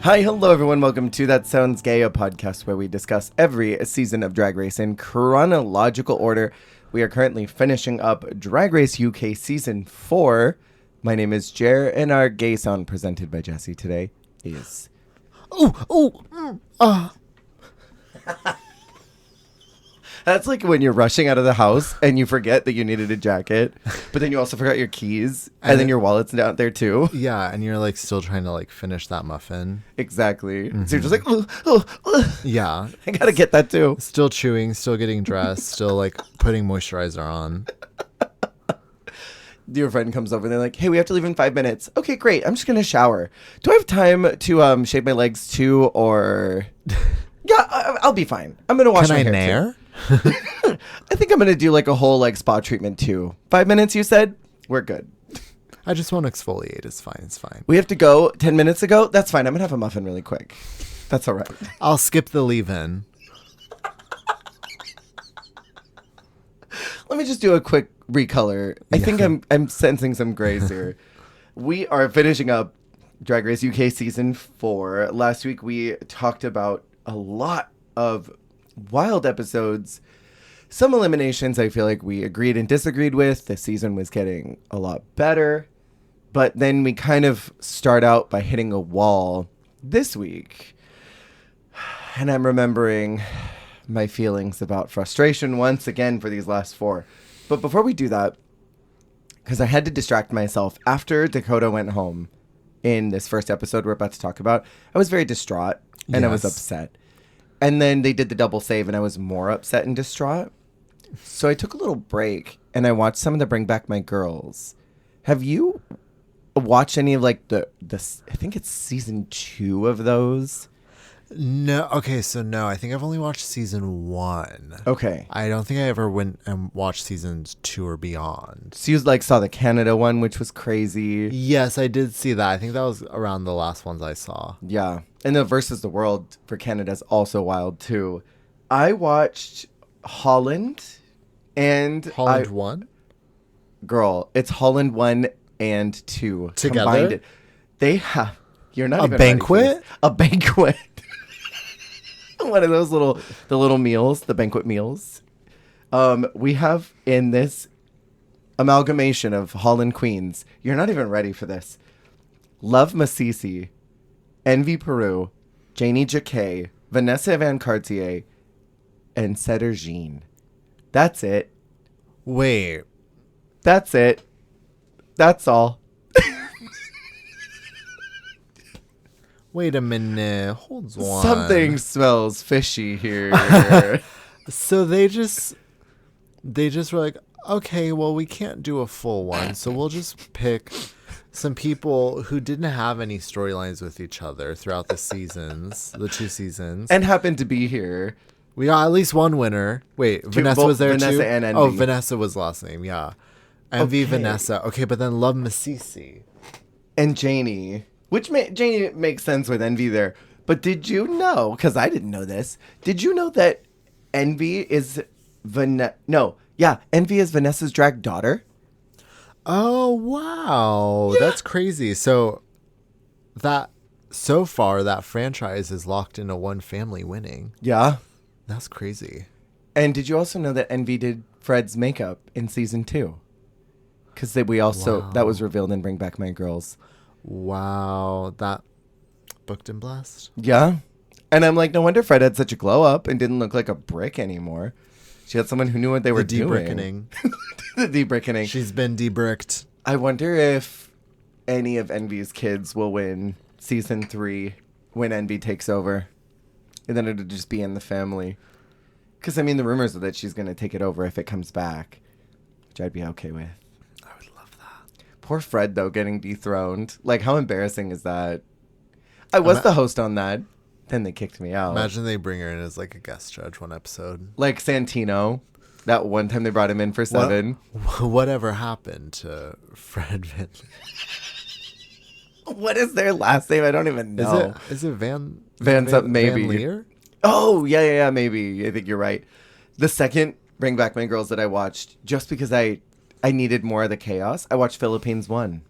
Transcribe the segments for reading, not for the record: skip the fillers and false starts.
Hi, hello everyone. Welcome to That Sounds Gay, a podcast where we discuss every season of Drag Race in chronological order. We are currently finishing up Drag Race UK Season 4. My name is Jer, and our gay sound presented by Jesse today is... That's like when you're rushing out of the house and you forget that you needed a jacket, but then you also forgot your keys, and then your wallet's down there too. Yeah, and you're like still trying to like finish that muffin. Exactly. Mm-hmm. So you're just like, yeah, I gotta get that too. Still chewing, still getting dressed, still like putting moisturizer on. Your friend comes over and they're like, hey, we have to leave in 5 minutes. Okay, great. I'm just gonna shower. Do I have time to shave my legs too, or... Yeah, I'll be fine. I'm gonna wash my hair. Can I nair? I think I'm gonna do like a whole like spa treatment too. 5 minutes, you said? We're good. I just want to exfoliate. It's fine. It's fine. We have to go 10 minutes ago? That's fine. I'm gonna have a muffin really quick. That's all right. I'll skip the leave-in. Let me just do a quick recolor. I think I'm sensing some grays here. We are finishing up Drag Race UK Season 4. Last week we talked about a lot of wild episodes. Some eliminations I feel like we agreed and disagreed with. The season was getting a lot better. But then we kind of start out by hitting a wall this week. And I'm remembering my feelings about frustration once again for these last 4. But before we do that, because I had to distract myself after Dakota went home in this first episode we're about to talk about, I was very distraught and I was upset. And then they did the double save and I was more upset and distraught. So I took a little break and I watched some of the Bring Back My Girls. Have you watched any of like the I think it's season 2 of those? No. Okay, so no, I think I've only watched season 1. Okay. I don't think I ever went and watched seasons 2 or beyond. So you like saw the Canada one, which was crazy. Yes, I did see that. I think that was around the last ones I saw. Yeah. And the Versus the World for Canada is also wild too. I watched Holland and... Holland 1? Girl, it's Holland 1 and 2. Together? Combined. They have... You're not even a banquet? A banquet. One of those little meals, the banquet meals. We have in this amalgamation of Holland Queens. You're not even ready for this. Love Masisi, Envy Peru, Janie Jacquet, Vanessa Van Cartier, and Setter Jean. That's it. Wait. That's it. That's all. Wait a minute. Hold on. Something smells fishy here. So they just were like, okay, well, we can't do a full one, so we'll just pick some people who didn't have any storylines with each other throughout the 2 seasons. And happened to be here. We got at least one winner. Wait, Vanessa was there Vanessa too? And Envy. Oh, Vanessa was last name, yeah. Envy, Okay. Vanessa. Okay, but then Love Masisi. And Janie. Which Janie makes sense with Envy there. But did you know, because I didn't know this, did you know that Envy is Envy is Vanessa's drag daughter? Oh, wow. Yeah. That's crazy. So far, that franchise is locked into one family winning. Yeah. That's crazy. And did you also know that Envy did Fred's makeup in season 2? Because that was revealed in Bring Back My Girls. Wow. That booked and blessed. Yeah. And I'm like, no wonder Fred had such a glow up and didn't look like a brick anymore. She had someone who knew what they were doing. The de-brickening. She's been de-bricked. I wonder if any of Envy's kids will win season 3 when Envy takes over. And then it'll just be in the family. Because, I mean, the rumors are that she's going to take it over if it comes back. Which I'd be okay with. I would love that. Poor Fred, though, getting dethroned. Like, how embarrassing is that? I was the host on that. Then they kicked me out. Imagine they bring her in as, like, a guest judge one episode. Like Santino. That one time they brought him in for 7. Whatever happened to Fred Van... What is their last name? I don't even know. Is it Van something, maybe. Van Leer? Oh, yeah, maybe. I think you're right. The second Bring Back My Girls that I watched, just because I needed more of the chaos, I watched Philippines 1.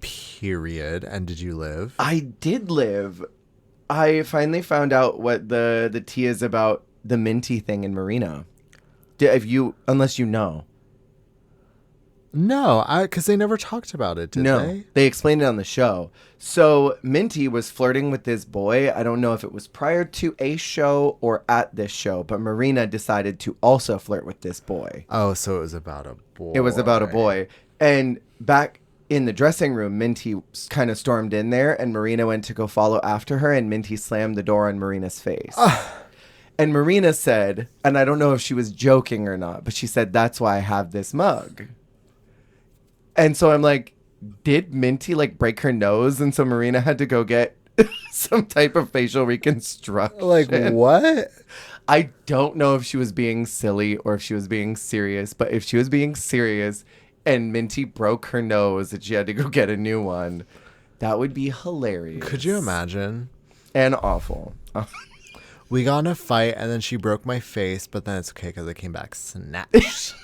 Period. And did you live? I did live. I finally found out what the tea is about the Minty thing in Marina. Unless you know. No, because they never talked about it, did they? They explained it on the show. So Minty was flirting with this boy. I don't know if it was prior to a show or at this show, but Marina decided to also flirt with this boy. Oh, so it was about a boy. It was about a boy. And back in the dressing room, Minty kind of stormed in there, and Marina went to go follow after her, and Minty slammed the door on Marina's face. And Marina said, and I don't know if she was joking or not, but she said, "That's why I have this mug." And so I'm like, did Minty like break her nose? And so Marina had to go get some type of facial reconstruction. Like what? I don't know if she was being silly or if she was being serious, but if she was being serious and Minty broke her nose and she had to go get a new one, that would be hilarious. Could you imagine? And awful. We got in a fight and then she broke my face, but then it's okay because I came back snatched.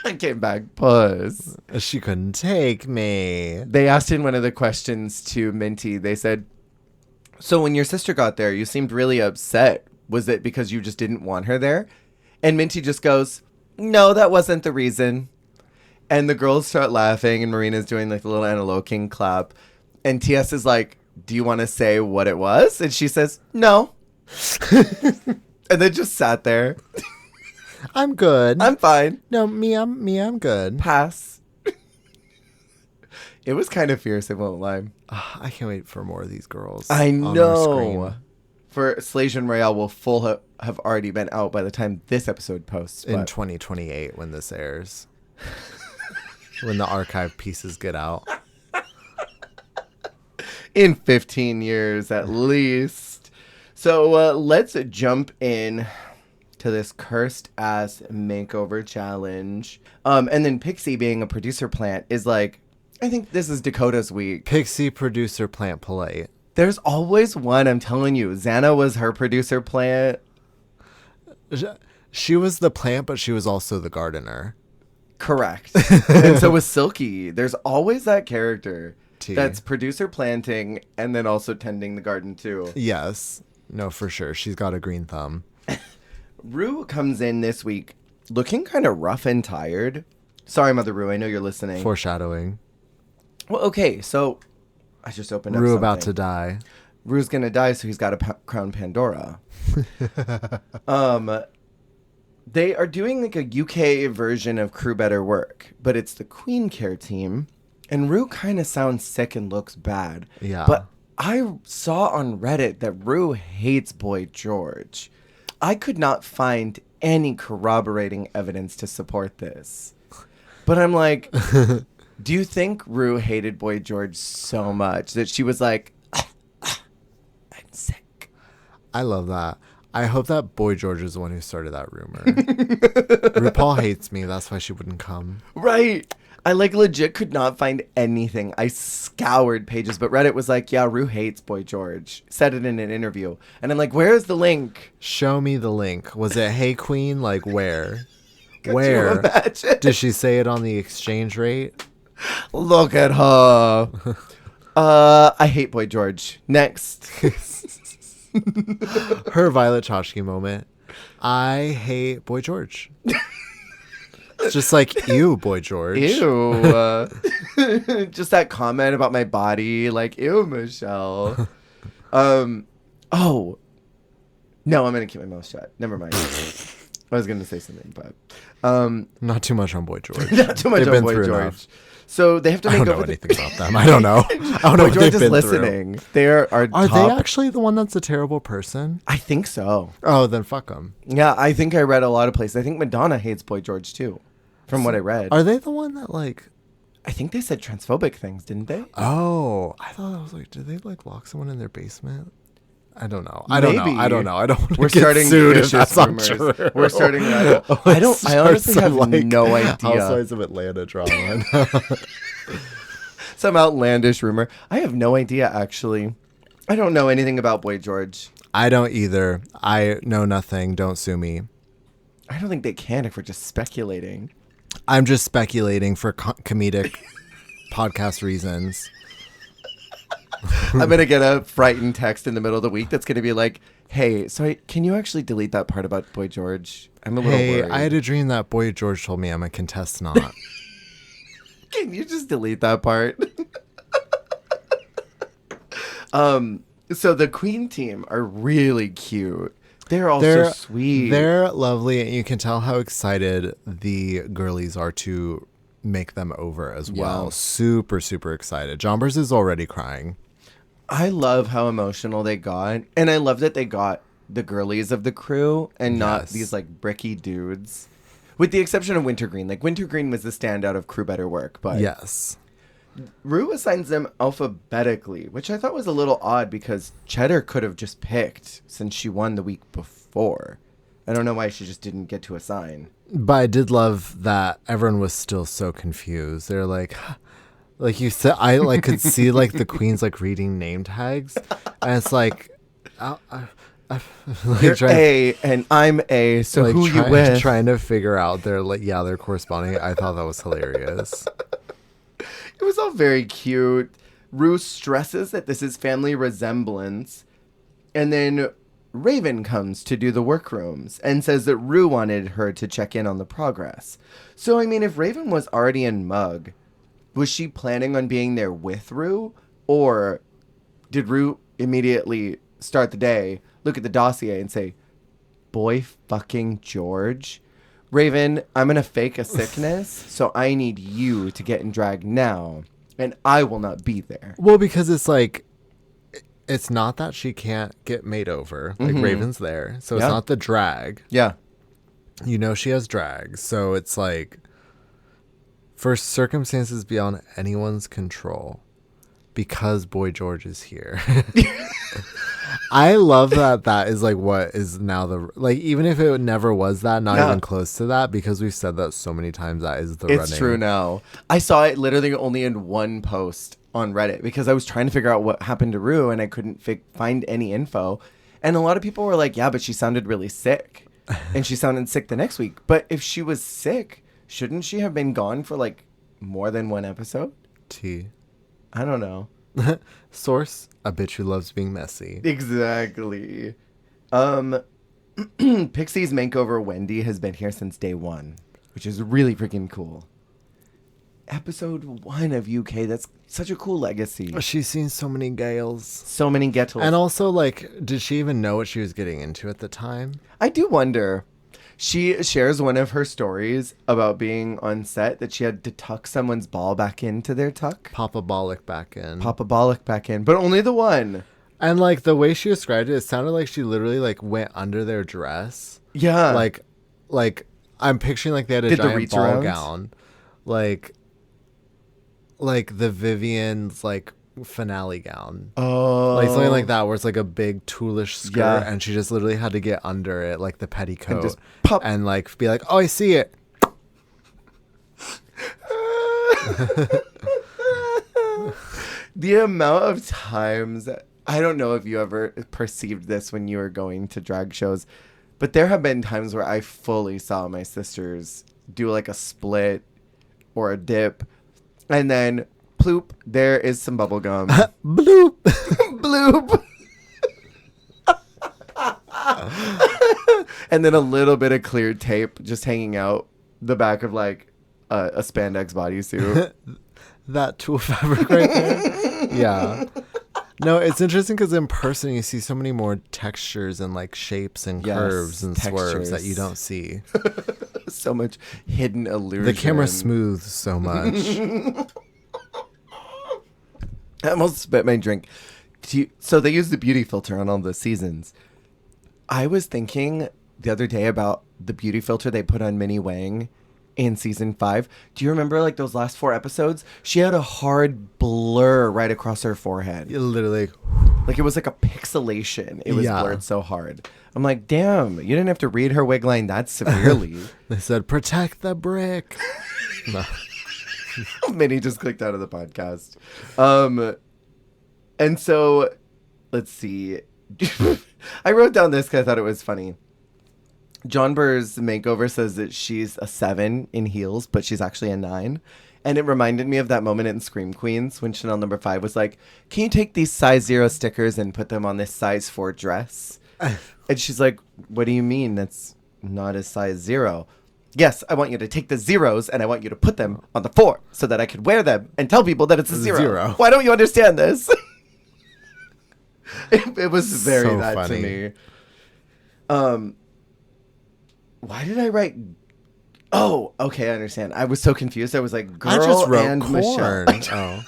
I came back puss. She couldn't take me. They asked in one of the questions to Minty, they said, "So when your sister got there, you seemed really upset. Was it because you just didn't want her there?" And Minty just goes, "No, that wasn't the reason." And the girls start laughing and Marina's doing like the little Anna King clap. And TS is like, "Do you want to say what it was?" And she says, "No." And then just sat there. I'm good. I'm fine. No, I'm good. Pass. It was kind of fierce, I won't lie. I can't wait for more of these girls. I on our know. screen. For Slajon Royale will have already been out by the time this episode posts. In 2028 when this airs. When the archive pieces get out. In 15 years at least. So let's jump in to this cursed ass makeover challenge. And then Pixie being a producer plant is like, I think this is Dakota's week. Pixie producer plant polite. There's always one, I'm telling you. Xana was her producer plant. She was the plant, but she was also the gardener. Correct. And so was Silky. There's always that character that's producer planting and then also tending the garden too. Yes. No, for sure. She's got a green thumb. Ru comes in this week looking kind of rough and tired. Sorry, Mother Ru, I know you're listening. Foreshadowing. Well, okay, so I just opened up Ru something. about to die. Ru's gonna die, so he's got to crown Pandora. They are doing like a UK version of Crew Better Work, but it's the Queen Care team, and Ru kind of sounds sick and looks bad. Yeah. But I saw on Reddit that Ru hates Boy George. I could not find any corroborating evidence to support this. But I'm like, do you think Ru hated Boy George so much that she was like, I'm sick? I love that. I hope that Boy George is the one who started that rumor. RuPaul hates me. That's why she wouldn't come. Right. I like legit could not find anything. I scoured pages, but Reddit was like, yeah, Ru hates Boy George. Said it in an interview. And I'm like, where's the link? Show me the link. Was it, "Hey Queen"? Like where? Could where? you imagine? Did she say it on the exchange rate? Look at her. I hate Boy George. Next. Her Violet Chachki moment. I hate Boy George. It's just like, ew, Boy George. Ew. Just that comment about my body. Like, ew, Michelle. Oh. No, I'm going to keep my mouth shut. Never mind. I was going to say something, but... Not too much on Boy George. Not too much They've on been Boy through George. enough. So they have to make I don't over know anything about them. I don't know. I don't know Boy what George they've is been listening. through. They are Are top. they actually the one that's a terrible person? I think so. Oh, then fuck them. Yeah, I think I read a lot of places. I think Madonna hates Boy George too, from what I read. Are they the one that like... I think they said transphobic things, didn't they? Oh, I thought I was like, did they like lock someone in their basement? I don't know. I don't know. I don't. We're get starting sued if vicious that's not rumors. true. We're starting that. I honestly have no idea. Housewives of Atlanta drama. Some outlandish rumor. I have no idea, actually. I don't know anything about Boy George. I don't either. I know nothing. Don't sue me. I don't think they can if we're just speculating. I'm just speculating for comedic podcast reasons. I'm going to get a frightened text in the middle of the week that's going to be like, hey, sorry, can you actually delete that part about Boy George? I'm a little worried. I had a dream that Boy George told me I'm a contestant. Can you just delete that part? So the Queen team are really cute. They're so sweet. They're lovely, and you can tell how excited the girlies are to make them over as well. Yeah. Super, super excited. Jombers is already crying. I love how emotional they got. And I love that they got the girlies of the crew and not these like bricky dudes. With the exception of Wintergreen. Like Wintergreen was the standout of Crew Better Work. But yes. Rue assigns them alphabetically, which I thought was a little odd because Cheddar could have just picked since she won the week before. I don't know why she just didn't get to assign. But I did love that everyone was still so confused. They're like you said, I like could see like the queens like reading name tags, and it's like, like, you're A and I'm A, so like, who you with? Trying to figure out they're corresponding. I thought that was hilarious. It was all very cute. Rue stresses that this is family resemblance, and then Raven comes to do the workrooms and says that Rue wanted her to check in on the progress. So, I mean, if Raven was already in Mug, was she planning on being there with Rue? Or did Rue immediately start the day, look at the dossier and say, Boy fucking George, Raven, I'm going to fake a sickness, so I need you to get in drag now, and I will not be there. Well, because it's like, it's not that she can't get made over. Like, Raven's there, so it's not the drag. Yeah. You know she has drag, so it's like, for circumstances beyond anyone's control, because Boy George is here. I love that is like what is now like, even if it never was that, not even close to that, because we've said that so many times, that is the running. It's true now. I saw it literally only in one post on Reddit because I was trying to figure out what happened to Rue and I couldn't find any info. And a lot of people were like, yeah, but she sounded really sick. And she sounded sick the next week. But if she was sick, shouldn't she have been gone for like more than one episode? I don't know. Source, a bitch who loves being messy. Exactly. Pixie's makeover Wendy has been here since day one, which is really freaking cool. Episode 1 of UK, that's such a cool legacy. She's seen so many gales. So many ghettos. And also, like, did she even know what she was getting into at the time? I do wonder. She shares one of her stories about being on set that she had to tuck someone's ball back into their tuck. Pop-a-bolic back in. Pop-a-bolic back in, but only the one. And, like, the way she described it, it sounded like she literally, like, went under their dress. Yeah. Like I'm picturing, like, they had a giant ball gown. Like the Vivian's, like, finale gown. Oh. Like, something like that, where it's, like, a big toolish skirt, and she just literally had to get under it, like, the petticoat. And just pop. And, like, be like, oh, I see it. The amount of times, I don't know if you ever perceived this when you were going to drag shows, but there have been times where I fully saw my sisters do like a split or a dip, and then ploop, there is some bubble gum. Bloop. Bloop. And then a little bit of clear tape just hanging out the back of like a spandex bodysuit. That tulle fabric right there. Yeah. No, it's interesting because in person you see so many more textures and like shapes and curves and swerves that you don't see. So much hidden illusion. The camera smooths so much. I almost spit my drink. So they use the beauty filter on all the seasons. I was thinking the other day about the beauty filter they put on Minnie Wang in season 5. Do you remember like those last 4 episodes? She had a hard blur right across her forehead. Literally. Like it was like a pixelation. It was blurred so hard. I'm like, damn, you didn't have to read her wig line that severely. They said, protect the brick. No. Minnie just clicked out of the podcast. And so, let's see. I wrote down this because I thought it was funny. John Burr's makeover says that she's a 7 in heels, but she's actually a 9. And it reminded me of that moment in Scream Queens when Chanel number 5 was like, can you take these size 0 stickers and put them on this size 4 dress? And she's like, what do you mean? That's not a size 0. Yes, I want you to take the 0s and I want you to put them on the 4 so that I could wear them and tell people that it's a 0. Why don't you understand this? It was very so that funny. To me. Why did I write... Oh, okay, I understand. I was so confused. I was like, girl I just wrote and corn. Michelle.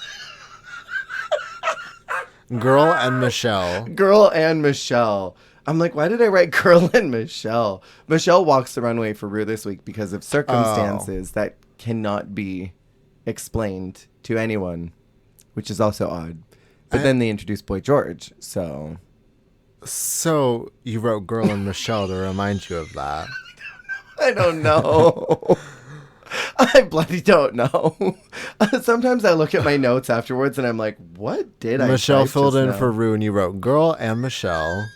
Girl and Michelle. Girl and Michelle. I'm like, why did I write girl and Michelle? Michelle walks the runway for Rue this week because of circumstances that cannot be explained to anyone, which is also odd. But then they introduced Boy George, so... So you wrote girl and Michelle to remind you of that. I don't know. I bloody don't know. Sometimes I look at my notes afterwards and I'm like, what did I Michelle filled in for Rue and you wrote girl and Michelle.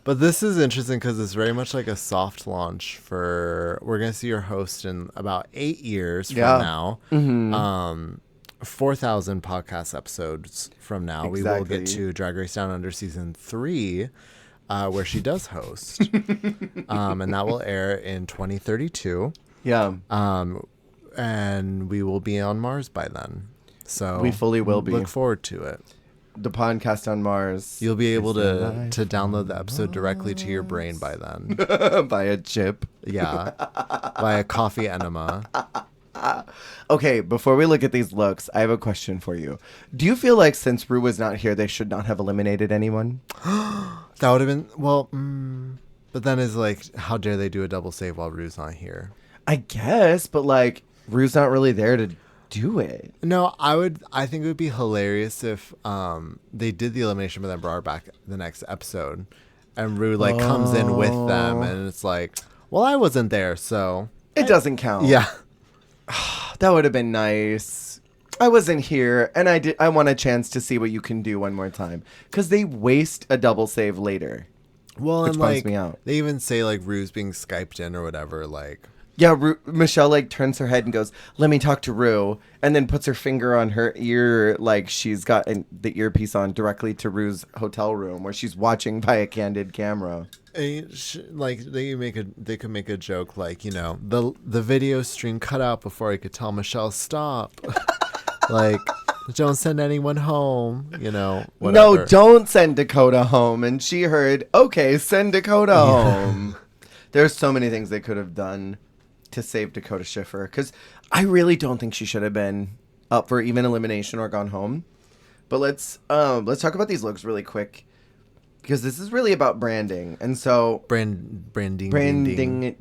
But this is interesting because it's very much like a soft launch for... We're going to see your host in about 8 years from now. Mm-hmm. 4,000 podcast episodes from now. Exactly. We will get to Drag Race Down Under Season 3. Where she does host. And that will air in 2032. Yeah. And we will be on Mars by then. So we fully will be. Look forward to it. The podcast on Mars. You'll be able to download the episode directly to your brain by then. By a chip. Yeah. By a coffee enema. Okay, before we look at these looks, I have a question for you. Do you feel like since Rue was not here, they should not have eliminated anyone? That would have been, well, but then it's like, how dare they do a double save while Rue's not here? I guess, but like, Rue's not really there to do it. No, I think it would be hilarious if they did the elimination but then brought her back the next episode. And Rue like comes in with them and it's like, well, I wasn't there, so. It doesn't count. Yeah. That would have been nice. I wasn't here, and I want a chance to see what you can do one more time. Because they waste a double save later. Well, which and bums like, me out. They even say like Rue's being Skyped in or whatever, like. Yeah, Michelle like turns her head and goes, let me talk to Rue, and then puts her finger on her ear like she's got the earpiece on directly to Rue's hotel room where she's watching by a candid camera. Like they could make a joke like, you know, the video stream cut out before I could tell Michelle stop. Like, don't send anyone home, you know, whatever. No, don't send Dakota home. And she heard, okay, send Dakota home. There's so many things they could have done to save Dakota Schiffer. Because I really don't think she should have been up for even elimination or gone home. But let's talk about these looks really quick. Because this is really about branding. And so... Branding.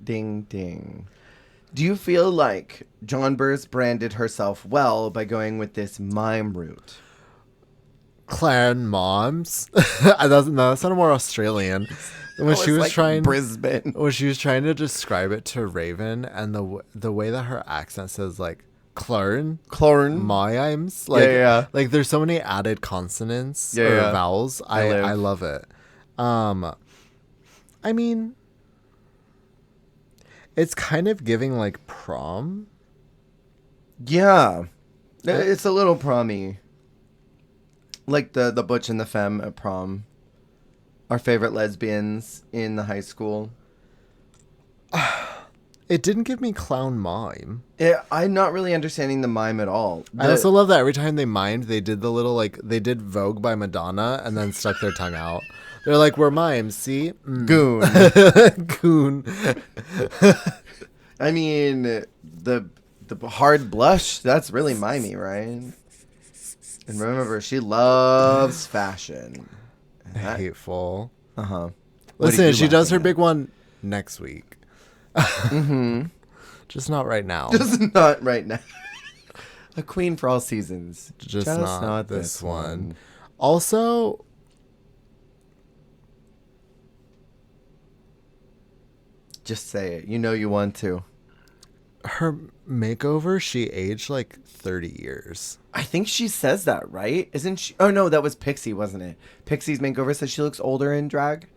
Ding. Do you feel like John Burrs branded herself well by going with this mime route? Clan moms. that sounded more Australian. When she was like trying Brisbane. When she was trying to describe it to Raven, and the way that her accent says like Clarn, mimes, like like there's so many added consonants or vowels. I love it. I mean, it's kind of giving like prom. Yeah, it's a little promy. Like the Butch and the Femme at prom. Our favorite lesbians in the high school. It didn't give me clown mime. I'm not really understanding the mime at all. I also love that every time they mimed, they did the little like they did Vogue by Madonna and then stuck their tongue out. They're like, we're mimes, see? Goon. Goon. I mean, the hard blush, that's really mimey, right? And remember, she loves fashion. Hateful. Uh-huh. Listen, she does her big one next week. Mm-hmm. Just not right now. Just not right now. A queen for all seasons. Just not this one. Also... Just say it. You know you want to. Her makeover, she aged like 30 years. I think she says that, right? Isn't she? Oh, no, that was Pixie, wasn't it? Pixie's makeover says she looks older in drag.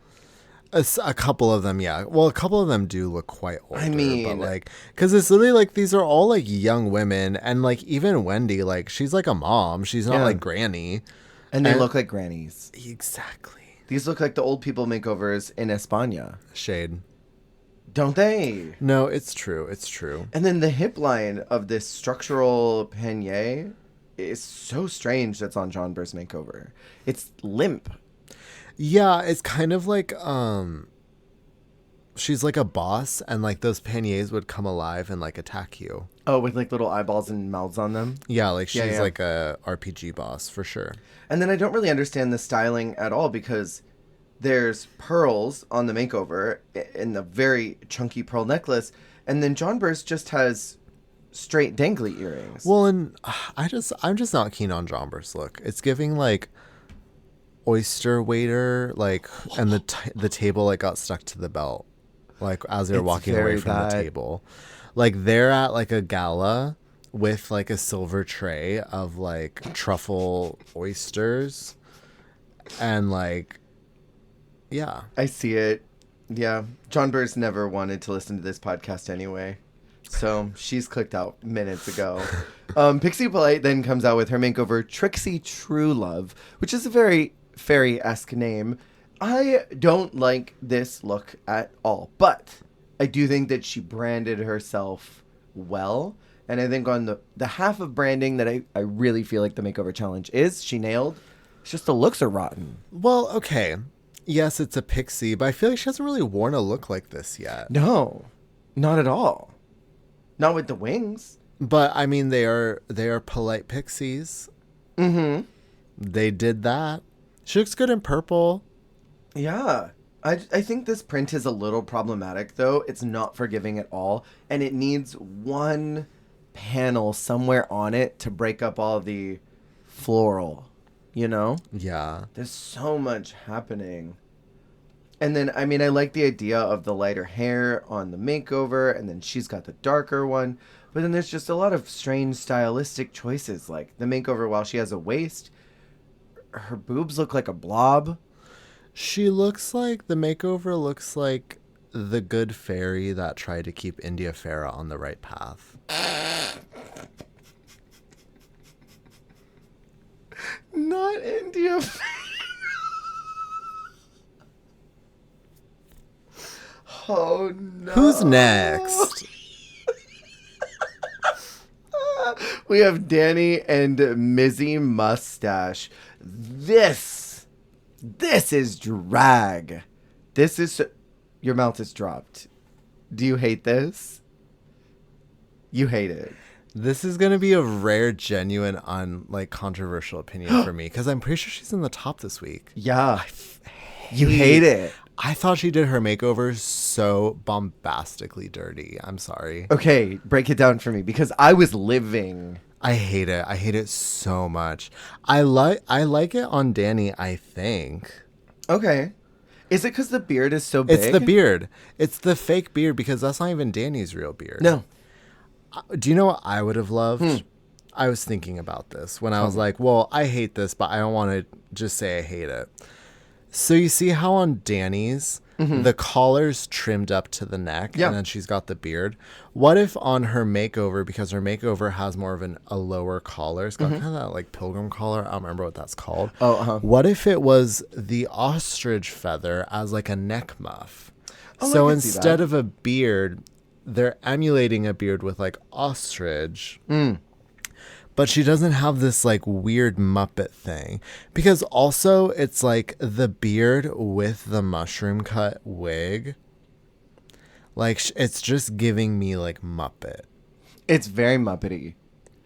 A couple of them, yeah. Well, a couple of them do look quite older. I mean, but like, because it's literally like these are all like young women, and like even Wendy, like she's like a mom. She's not like Granny. And they look like grannies. Exactly. These look like the old people makeovers in España. Shade. Don't they? No, it's true. It's true. And then the hip line of this structural panier is so strange that's on John Burr's makeover. It's limp. Yeah, it's kind of like she's like a boss, and like those panniers would come alive and like attack you. Oh, with like little eyeballs and mouths on them? Yeah, like she's like a RPG boss for sure. And then I don't really understand the styling at all because there's pearls on the makeover in the very chunky pearl necklace, and then John Burr's just has straight dangly earrings. Well, and I'm just not keen on John Burr's look. It's giving like oyster waiter, like, and the table like got stuck to the belt, like as they're walking away from the table. Like they're at like a gala with like a silver tray of like truffle oysters, and like, yeah, I see it. Yeah, John Burr's never wanted to listen to this podcast anyway, so she's clicked out minutes ago. Pixie Polite then comes out with her makeover Trixie True Love, which is a very fairy-esque name. I don't like this look at all, but I do think that she branded herself well, and I think on the half of branding that I really feel like the makeover challenge is, she nailed. It's just the looks are rotten. Well, okay. Yes, it's a pixie, but I feel like she hasn't really worn a look like this yet. No, not at all. Not with the wings. But I mean, they are polite pixies. Mm-hmm. They did that. She looks good in purple. Yeah. I think this print is a little problematic, though. It's not forgiving at all. And it needs one panel somewhere on it to break up all the floral, you know? Yeah. There's so much happening. And then, I mean, I like the idea of the lighter hair on the makeover, and then she's got the darker one. But then there's just a lot of strange stylistic choices, like the makeover while she has a waist, her boobs look like a blob. She looks like, the makeover looks like the good fairy that tried to keep India Farah on the right path. Not India. Oh no. Who's next? We have Danny and Mizzy Mustache. This is drag. This is... Your mouth is dropped. Do you hate this? You hate it. This is going to be a rare, genuine, controversial opinion for me, because I'm pretty sure she's in the top this week. Yeah. You hate it. I thought she did her makeover so bombastically dirty. I'm sorry. Okay, break it down for me, because I was living... I hate it. I hate it so much. I like it on Danny, I think. Okay. Is it because the beard is so big? It's the beard. It's the fake beard, because that's not even Danny's real beard. No. Do you know what I would have loved? I was thinking about this when I was like, well, I hate this, but I don't want to just say I hate it. So you see how on Danny's, the collar's trimmed up to the neck, and then she's got the beard. What if on her makeover, because her makeover has more of a lower collar, it's got kind of that like pilgrim collar. I don't remember what that's called. What if it was the ostrich feather as like a neck muff? So instead of a beard, they're emulating a beard with like ostrich. But she doesn't have this like weird Muppet thing, because also it's like the beard with the mushroom cut wig. Like it's just giving me like Muppet. It's very Muppety.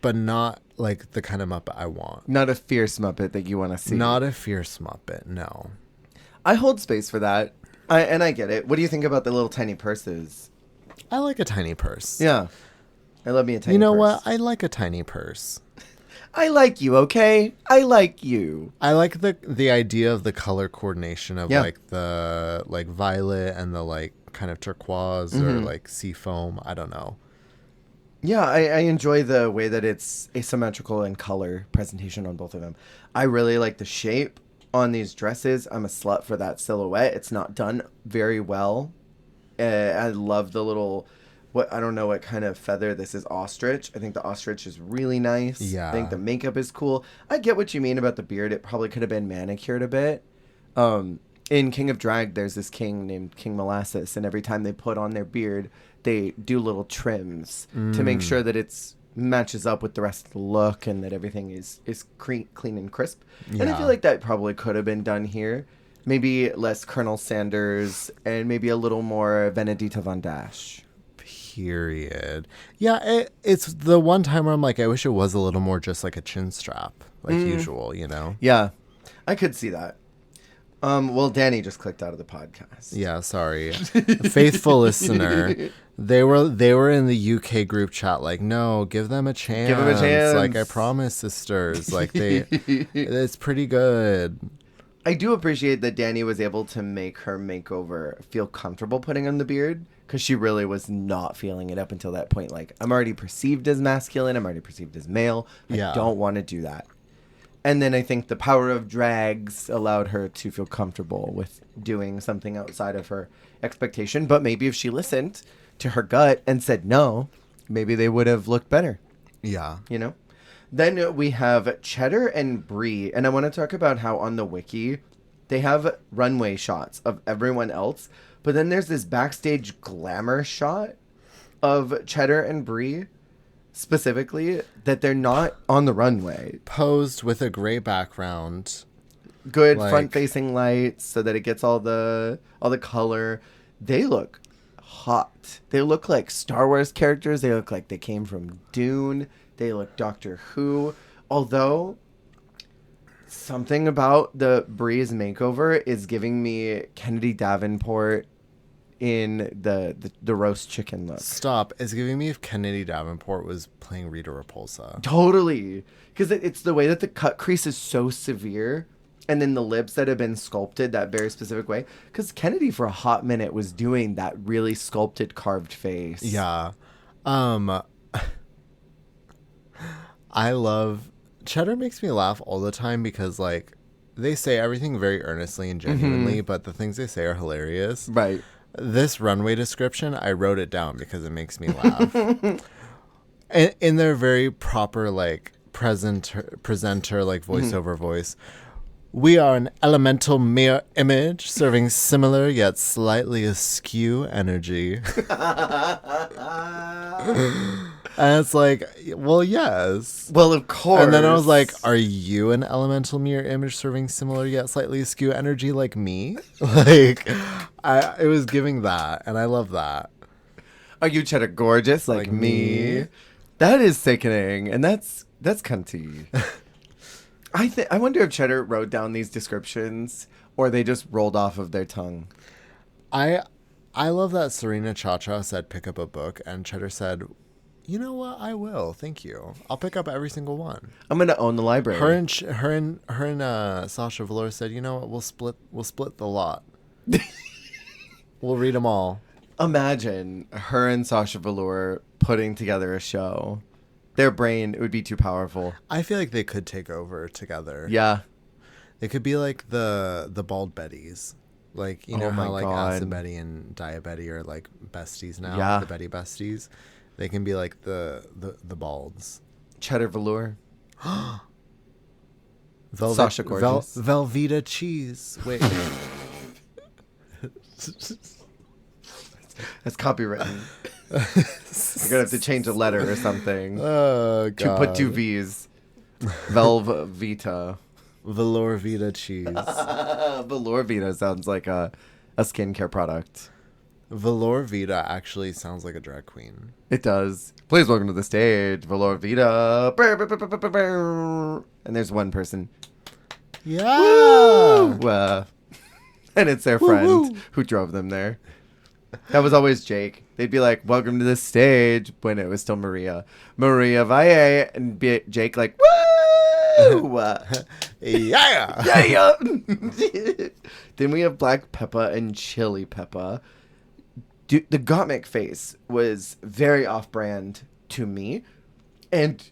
But not like the kind of Muppet I want. Not a fierce Muppet that you want to see. Not a fierce Muppet, no. I hold space for that. I get it. What do you think about the little tiny purses? I like a tiny purse. Yeah. I love me a tiny purse. You know what? I like a tiny purse. I like you, okay? I like you. I like the idea of the color coordination of like the like violet and the like kind of turquoise or like sea foam. I don't know. Yeah, I enjoy the way that it's asymmetrical in color presentation on both of them. I really like the shape. on these dresses. I'm a slut for that silhouette. It's not done very well. I love the little, I don't know what kind of feather this is, ostrich. I think the ostrich is really nice. Yeah. I think the makeup is cool. I get what you mean about the beard. It probably could have been manicured a bit. In King of Drag, there's this king named King Molasses, and every time they put on their beard, they do little trims to make sure that it's matches up with the rest of the look and that everything is clean and crisp. Yeah. And I feel like that probably could have been done here. Maybe less Colonel Sanders and maybe a little more Benedita Von Dash. Period. Yeah, it's the one time where I'm like, I wish it was a little more just like a chin strap, like usual, you know? Yeah, I could see that. Well, Danny just clicked out of the podcast. Yeah, sorry. Faithful listener. They were in the UK group chat like, no, give them a chance. Give them a chance. Like, I promise, sisters. Like, it's pretty good. I do appreciate that Danny was able to make her makeover feel comfortable putting on the beard, because she really was not feeling it up until that point. Like, I'm already perceived as masculine. I'm already perceived as male. I don't want to do that. And then I think the power of drags allowed her to feel comfortable with doing something outside of her expectation. But maybe if she listened to her gut and said no, maybe they would have looked better. Yeah. You know? Then we have Cheddar and Brie. And I want to talk about how on the wiki, they have runway shots of everyone else. But then there's this backstage glamour shot of Cheddar and Brie, specifically, that they're not on the runway. Posed with a gray background. Good front-facing lights so that it gets all the color. They look hot. They look like Star Wars characters. They look like they came from Dune. They look Doctor Who. Although, something about the Brie's makeover is giving me Kennedy Davenport in the roast chicken look. Stop. It's giving me if Kennedy Davenport was playing Rita Repulsa. Totally. Because it's the way that the cut crease is so severe. And then the lips that have been sculpted that very specific way. Because Kennedy for a hot minute was doing that really sculpted carved face. Yeah. I love... Cheddar makes me laugh all the time because, like, they say everything very earnestly and genuinely, but the things they say are hilarious. Right. This runway description, I wrote it down because it makes me laugh. in their very proper, like, presenter, like, voiceover voice. We are an elemental mirror image serving similar yet slightly askew energy. And it's like, well, yes. Well, of course. And then I was like, are you an elemental mirror image serving similar yet slightly askew energy like me? Like, it was giving that, and I love that. Are you Cheddar gorgeous like me? That is sickening, and that's cunty. I wonder if Cheddar wrote down these descriptions or they just rolled off of their tongue. I love that Serena Cha-Cha said pick up a book, and Cheddar said, you know what? I will. Thank you. I'll pick up every single one. I'm gonna own the library. Her and Sasha Velour said, you know what? We'll split the lot. We'll read them all. Imagine her and Sasha Velour putting together a show. Their brain, it would be too powerful. I feel like they could take over together. Yeah. They could be like the bald Bettys. Like, you know how like Acid Betty and Diet Betty are like besties now? Yeah. The Betty besties. They can be like the balds. Cheddar Velour. Sasha gorgeous. Velveeta cheese. Wait. That's copywritten. You're gonna have to change a letter or something. Oh God. To put 2 V's. Velveeta. Velour Vita cheese. Velour Vita sounds like a skincare product. Velour Vita actually sounds like a drag queen. It does. Please welcome to the stage, Velour Vita. And there's one person. Yeah. Woo! And it's their friend who drove them there. That was always Jake. They'd be like, welcome to the stage, when it was still Maria. Maria Valle. And Jake like, woo! Yeah. Yeah. Then we have Black Peppa and Chili Peppa. The Gottmik face was very off-brand to me. And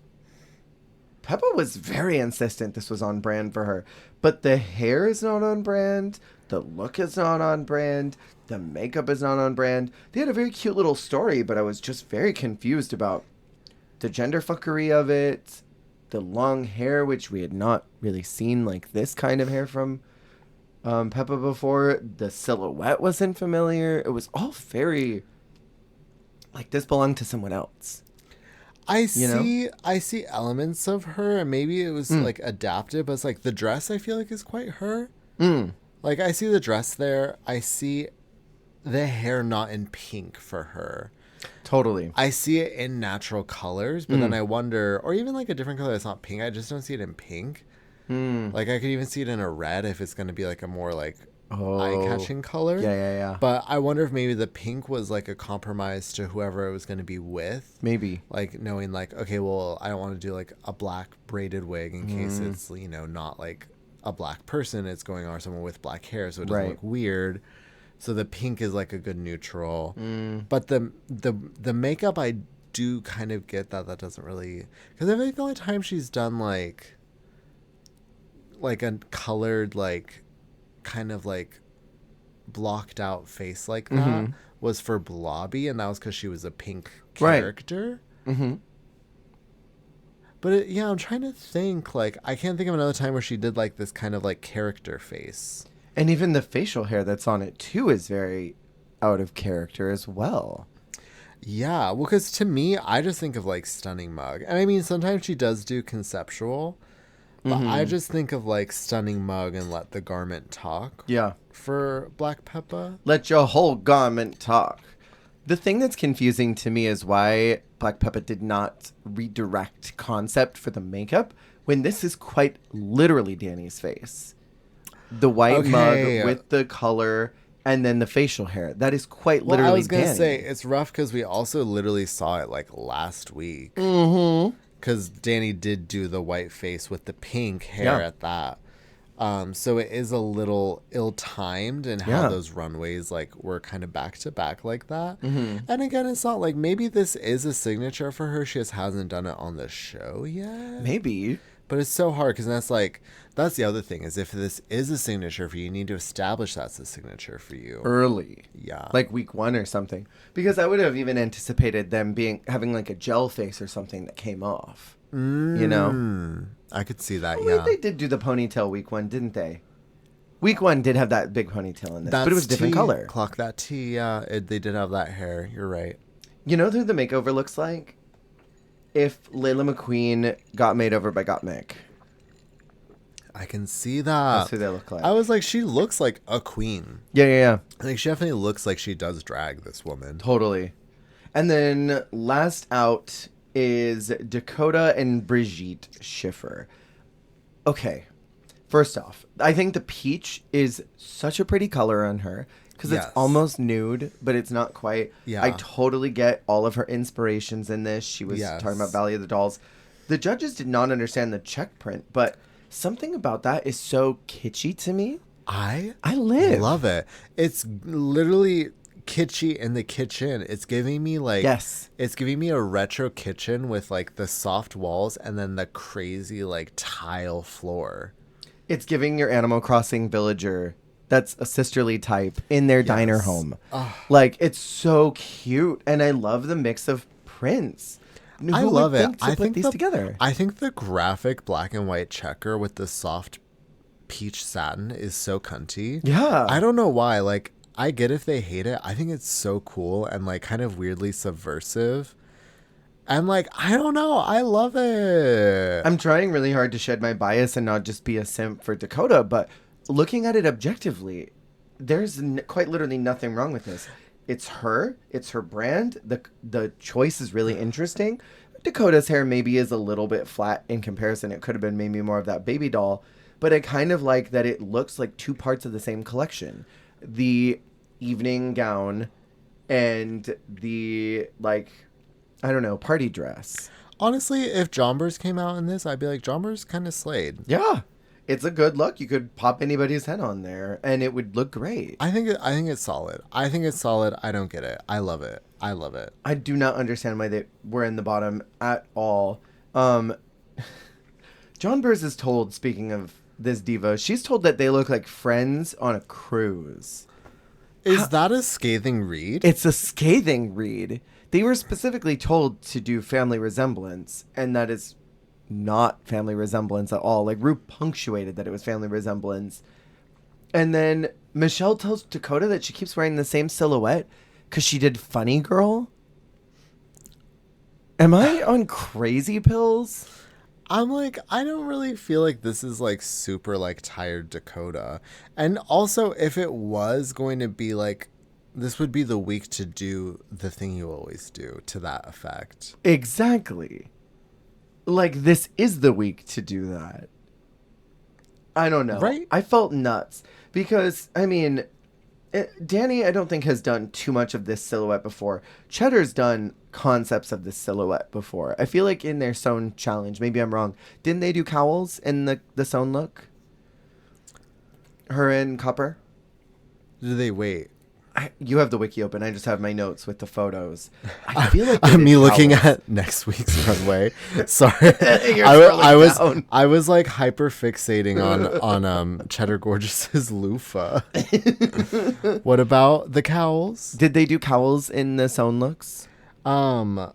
Peppa was very insistent this was on brand for her. But the hair is not on brand. The look is not on brand. The makeup is not on brand. They had a very cute little story, but I was just very confused about the gender fuckery of it, the long hair, which we had not really seen like this kind of hair from Peppa before. The silhouette wasn't familiar. It was all very like this belonged to someone else. I see elements of her, and maybe it was like adapted, but it's like the dress I feel like is quite her. Like I see the dress there. I see the hair not in pink for her. Totally. I see it in natural colors, but then I wonder, or even like a different color that's not pink. I just don't see it in pink. Like I could even see it in a red if it's going to be like a more like eye-catching color. Yeah. But I wonder if maybe the pink was like a compromise to whoever it was going to be with. Maybe. Like knowing like, okay, well, I don't want to do like a black braided wig in case it's, you know, not like a black person. It's going on someone with black hair, so it doesn't look weird. So the pink is like a good neutral. But the makeup, I do kind of get that doesn't really... Because I think the only time she's done like a colored, like, kind of like blocked out face like that was for Blobby, and that was because she was a pink character. But I'm trying to think, like, I can't think of another time where she did like this kind of like character face. And even the facial hair that's on it too is very out of character as well. Yeah, well, because to me, I just think of like Stunning Mug. And I mean, sometimes she does do conceptual, but I just think of like Stunning Mug and Let the Garment Talk. Yeah. For Black Peppa. Let your whole garment talk. The thing that's confusing to me is why Black Peppa did not redirect concept for the makeup when this is quite literally Danny's face. The white mug with the color and then the facial hair. That is quite literally Danny. I was going to say, it's rough because we also literally saw it like last week. Because Danny did do the white face with the pink hair at that. So it is a little ill-timed in how those runways like were kind of back-to-back like that. And again, it's not like maybe this is a signature for her. She just hasn't done it on the show yet. Maybe. But it's so hard because that's the other thing is if this is a signature for you, you need to establish that's a signature for you. Early. Yeah. Like week 1 or something. Because I would have even anticipated them having like a gel face or something that came off. You know? I could see that, They did do the ponytail week 1, didn't they? Week 1 did have that big ponytail in this, but it was a different color. Clock that T, yeah. They did have that hair. You're right. You know who the makeover looks like? If Layla McQueen got made over by Gottmik. I can see that. That's who they look like. I was like, she looks like a queen. Yeah. I think she definitely looks like she does drag, this woman. Totally. And then last out is Dakota and Brigitte Schiffer. Okay. First off, I think the peach is such a pretty color on her. Because it's almost nude, but it's not quite. Yeah. I totally get all of her inspirations in this. She was talking about Valley of the Dolls. The judges did not understand the check print, but something about that is so kitschy to me. I love it. It's literally kitschy in the kitchen. It's giving me like... Yes. It's giving me a retro kitchen with like the soft walls and then the crazy like tile floor. It's giving your Animal Crossing villager... That's a sisterly type in their diner home. Like, it's so cute. And I love the mix of prints. I love it. I think these together. I think the graphic black and white checker with the soft peach satin is so cunty. Yeah. I don't know why. Like, I get if they hate it. I think it's so cool and, like, kind of weirdly subversive. And, like, I don't know. I love it. I'm trying really hard to shed my bias and not just be a simp for Dakota, but... Looking at it objectively, there's quite literally nothing wrong with this. It's her brand. The choice is really interesting. Dakota's hair maybe is a little bit flat in comparison. It could have been maybe more of that baby doll, but I kind of like that it looks like two parts of the same collection. The evening gown and the, like, I don't know, party dress. Honestly, if Jombers came out in this, I'd be like, Jombers kind of slayed. Yeah. It's a good look. You could pop anybody's head on there, and it would look great. I think it's solid. I don't get it. I love it. I do not understand why they were in the bottom at all. John Burrs is told, speaking of this diva. She's told that they look like friends on a cruise. Is that a scathing read? It's a scathing read. They were specifically told to do family resemblance, and that is not family resemblance at all. Like, Ru punctuated that it was family resemblance. And then Michelle tells Dakota that she keeps wearing the same silhouette because she did Funny Girl. Am I on crazy pills? I'm like, I don't really feel like this is like super like tired Dakota. And also, if it was going to be like, this would be the week to do the thing you always do, to that effect. Exactly. Like, this is the week to do that. I don't know. Right? I felt nuts because, I mean, Danny, I don't think, has done too much of this silhouette before. Cheddar's done concepts of this silhouette before. I feel like in their sewn challenge, maybe I'm wrong, didn't they do cowls in the sewn look? Her and Copper? Do they wait? You have the wiki open. I just have my notes with the photos. I feel like I'm me looking cowls. at next week's runway. Sorry, You're I was like hyper fixating on Cheddar Gorgeous's loofah. What about the cowls? Did they do cowls in the sewn looks? Or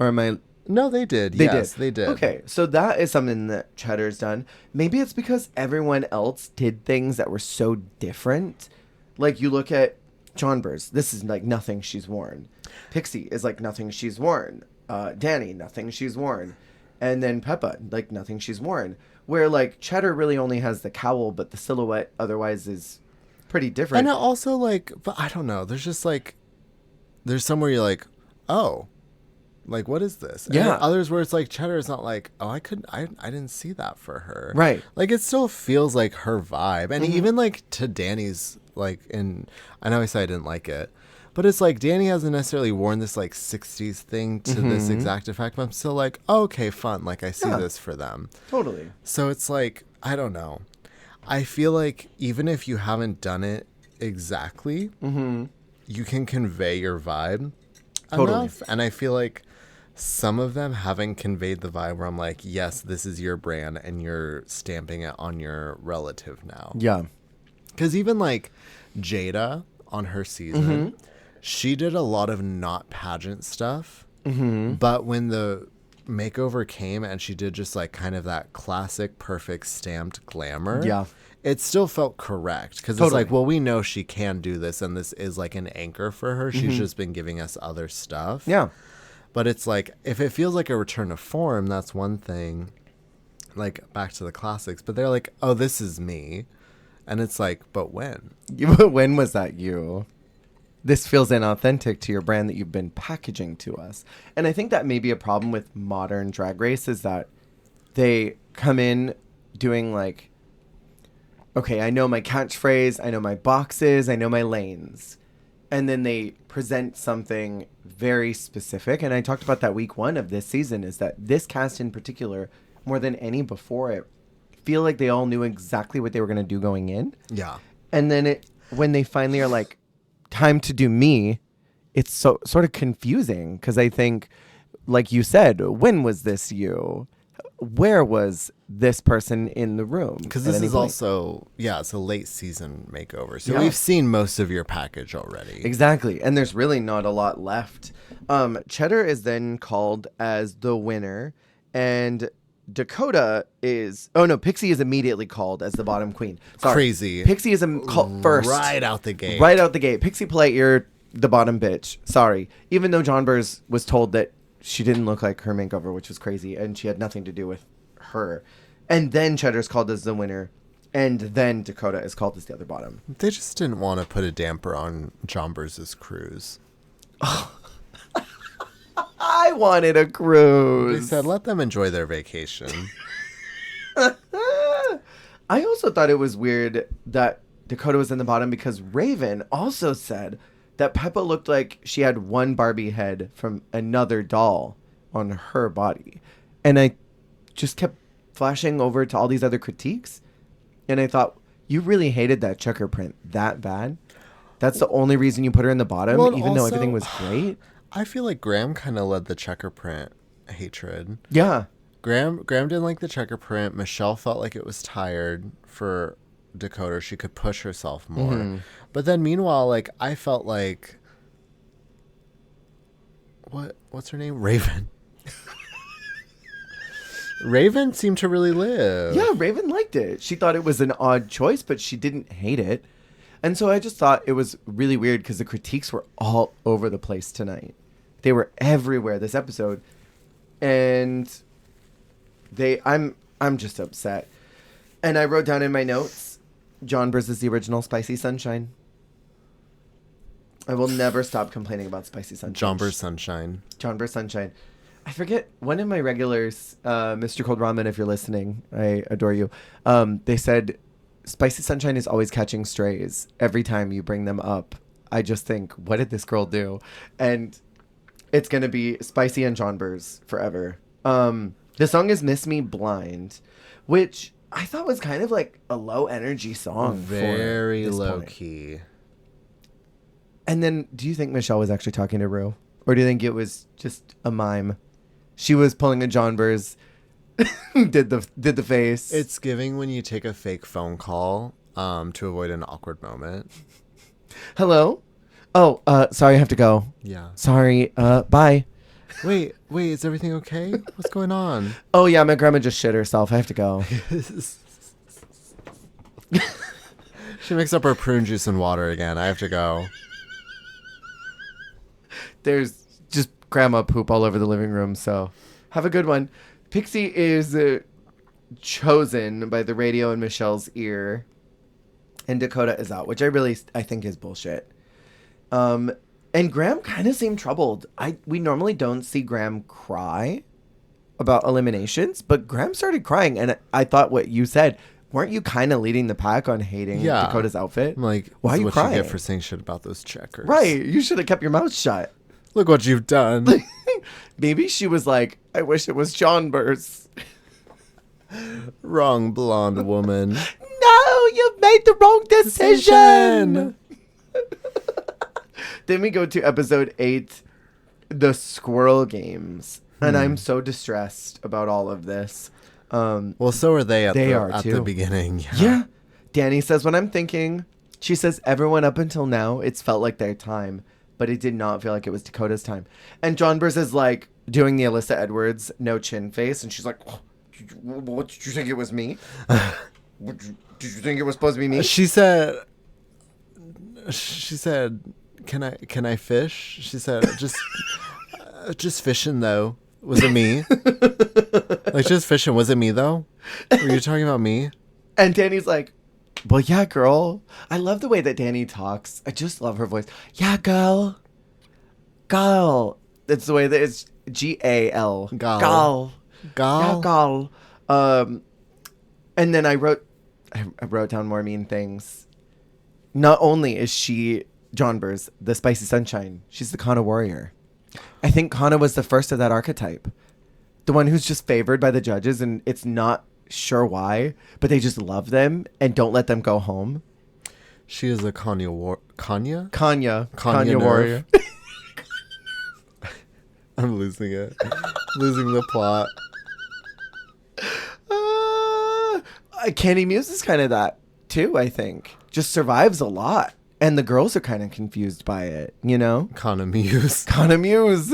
am I? No, they did. They did. Okay, so that is something that Cheddar's done. Maybe it's because everyone else did things that were so different. Like, you look at Johnbers, this is like nothing she's worn. Pixie is like nothing she's worn. Danny, nothing she's worn. And then Peppa, like nothing she's worn. Where like Cheddar really only has the cowl, but the silhouette otherwise is pretty different. And it also like, but I don't know. There's just like, there's somewhere you're like, oh, like what is this? And yeah. then others where it's like Cheddar is not like, oh, I didn't see that for her. Right. Like it still feels like her vibe, and even like to Danny's. Like, I know I said I didn't like it, but it's like Danny hasn't necessarily worn this like 60s thing to this exact effect, but I'm still like, oh, okay, fun. Like I see this for them. Totally. So it's like, I don't know. I feel like even if you haven't done it exactly, you can convey your vibe enough. And I feel like some of them haven't conveyed the vibe where I'm like, yes, this is your brand and you're stamping it on your relative now. Yeah. Because even like Jada on her season, she did a lot of not pageant stuff. But when the makeover came and she did just like kind of that classic perfect stamped glamour, it still felt correct. Because it's like, well, we know she can do this and this is like an anchor for her. She's just been giving us other stuff. Yeah. But it's like, if it feels like a return to form, that's one thing. Like back to the classics. But they're like, oh, this is me. And it's like, but when? When was that you? This feels inauthentic to your brand that you've been packaging to us. And I think that may be a problem with modern Drag Race is that they come in doing like, okay, I know my catchphrase, I know my boxes, I know my lanes. And then they present something very specific. And I talked about that week one of this season is that this cast in particular, more than any before it, feel like they all knew exactly what they were going to do going in. Yeah. And then when they finally are like, time to do me, it's so sort of confusing because I think, like you said, when was this you? Where was this person in the room? Because this is also, it's a late season makeover. So we've seen most of your package already. Exactly. And there's really not a lot left. Cheddar is then called as the winner. And Dakota is... Oh, no. Pixie is immediately called as the bottom queen. Sorry. Crazy. Pixie is called first. Right out the gate. Right out the gate. Pixie Polite, you're the bottom bitch. Sorry. Even though John Bers was told that she didn't look like her makeover, which was crazy, and she had nothing to do with her. And then Cheddar's called as the winner, and then Dakota is called as the other bottom. They just didn't want to put a damper on John Bers' cruise. I wanted a cruise. They said, let them enjoy their vacation. I also thought it was weird that Dakota was in the bottom because Raven also said that Peppa looked like she had one Barbie head from another doll on her body. And I just kept flashing over to all these other critiques. And I thought, you really hated that checker print that bad? That's the only reason you put her in the bottom, even though everything was great? I feel like Graham kind of led the checker print hatred. Yeah. Graham didn't like the checker print. Michelle felt like it was tired for Dakota. She could push herself more. Mm-hmm. But then meanwhile, like, I felt like, what's her name? Raven. Raven seemed to really live. Yeah, Raven liked it. She thought it was an odd choice, but she didn't hate it. And so I just thought it was really weird because the critiques were all over the place tonight. They were everywhere this episode. And I'm just upset. And I wrote down in my notes, John versus the original Spicy Sunshine. I will never stop complaining about Spicy Sunshine. John versus Sunshine. John versus Sunshine. I forget, one of my regulars, Mr. Cold Ramen, if you're listening, I adore you. They said, Spicy Sunshine is always catching strays every time you bring them up. I just think, what did this girl do? And it's going to be Spicy and John Burrs forever. The song is Miss Me Blind, which I thought was kind of like a low energy song. Very low key. And then, do you think Michelle was actually talking to Rue? Or do you think it was just a mime? She was pulling a John Burrs, did the face. It's giving when you take a fake phone call to avoid an awkward moment. Hello? Oh, sorry, I have to go. Yeah. Sorry, bye. Wait, is everything okay? What's going on? Oh, yeah, my grandma just shit herself. I have to go. She mixed up her prune juice and water again. I have to go. There's just grandma poop all over the living room, so have a good one. Pixie is chosen by the radio in Michelle's ear, and Dakota is out, which I think is bullshit. And Graham kind of seemed troubled. We normally don't see Graham cry about eliminations, but Graham started crying, and I thought what you said, weren't you kind of leading the pack on hating Dakota's outfit? I'm like, why are you crying? What you get for saying shit about those checkers? Right, you should have kept your mouth shut. Look what you've done. Maybe she was like, I wish it was John Burrs. Wrong blonde woman. No, you've made the wrong decision. Then we go to episode 8, the Squirrel Games. And I'm so distressed about all of this. Well, so are they at the beginning. Yeah. Danny says what I'm thinking. She says everyone up until now, it's felt like their time. But it did not feel like it was Dakota's time. And John Burrs is like doing the Alyssa Edwards no chin face. And she's like, oh, what, did you think it was me? Did you think it was supposed to be me? She said, can I fish? She said, just fishing though. Was it me? Like, just fishing. Was it me though? Were you talking about me? And Danny's like, well, yeah, girl. I love the way that Danny talks. I just love her voice. Yeah, girl. Girl. That's the way that it's G-A-L. Gal. Yeah, girl. And then I wrote down more mean things. Not only is she, John Burrs, the Spicy Sunshine, she's the Kana warrior. I think Kana was the first of that archetype. The one who's just favored by the judges, and it's not sure why, but they just love them and don't let them go home. She is a Kanya warrior. I'm losing it. Losing the plot. Candy Muse is kind of that too, I think. Just survives a lot. And the girls are kind of confused by it, you know? Kana Muse. Kanya Moose.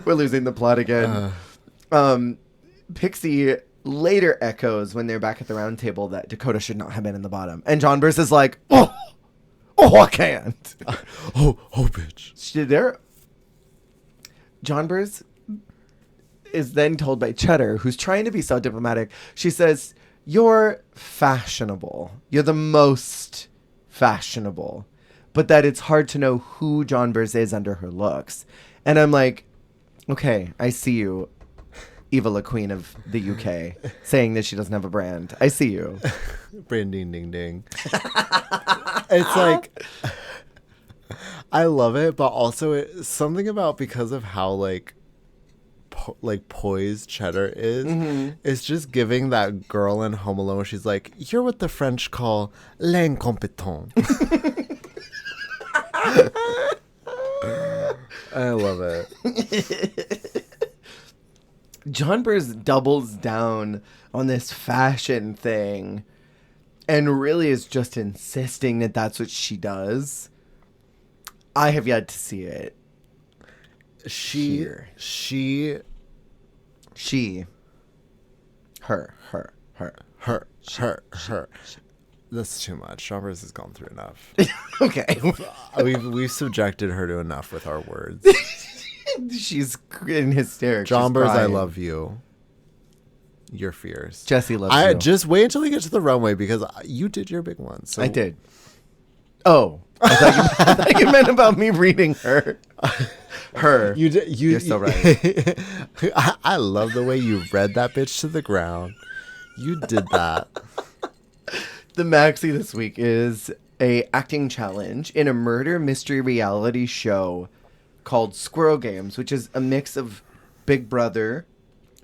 We're losing the plot again. Pixie later echoes when they're back at the round table that Dakota should not have been in the bottom. And John Burrs is like, oh, I can't. Bitch. John Burrs is then told by Cheddar, who's trying to be so diplomatic. She says, you're fashionable. You're the most fashionable. But that it's hard to know who John Burrs is under her looks. And I'm like, okay, I see you, Eva La Queen of the UK, saying that she doesn't have a brand. I see you. Branding ding ding. It's like, I love it, but also it's something about, because of how like poised Cheddar is, it's just giving that girl in Home Alone where she's like, you're what the French call l'incompétent. I love it. John Burrs doubles down on this fashion thing and really is just insisting that that's what she does. I have yet to see it. Her. That's too much. John Burrs has gone through enough. Okay. We've subjected her to enough with our words. She's in hysterics. John Burrs, I love you. You're fierce. Jesse loves you. Just wait until we get to the runway because you did your big one. So. I did. Oh. I thought you meant about me reading her. Her. You're so right. I love the way you read that bitch to the ground. You did that. The maxi this week is a acting challenge in a murder mystery reality show called Squirrel Games, which is a mix of Big Brother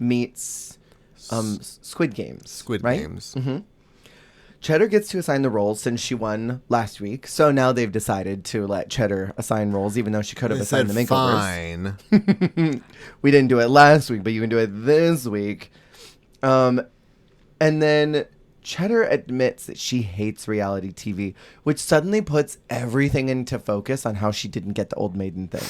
meets Squid Games. Squid right? Games. Mm-hmm. Cheddar gets to assign the roles since she won last week. So now they've decided to let Cheddar assign roles, even though she could have assigned the makeovers. Fine. We didn't do it last week, but you can do it this week. And then Cheddar admits that she hates reality TV, which suddenly puts everything into focus on how she didn't get the Old Maiden thing.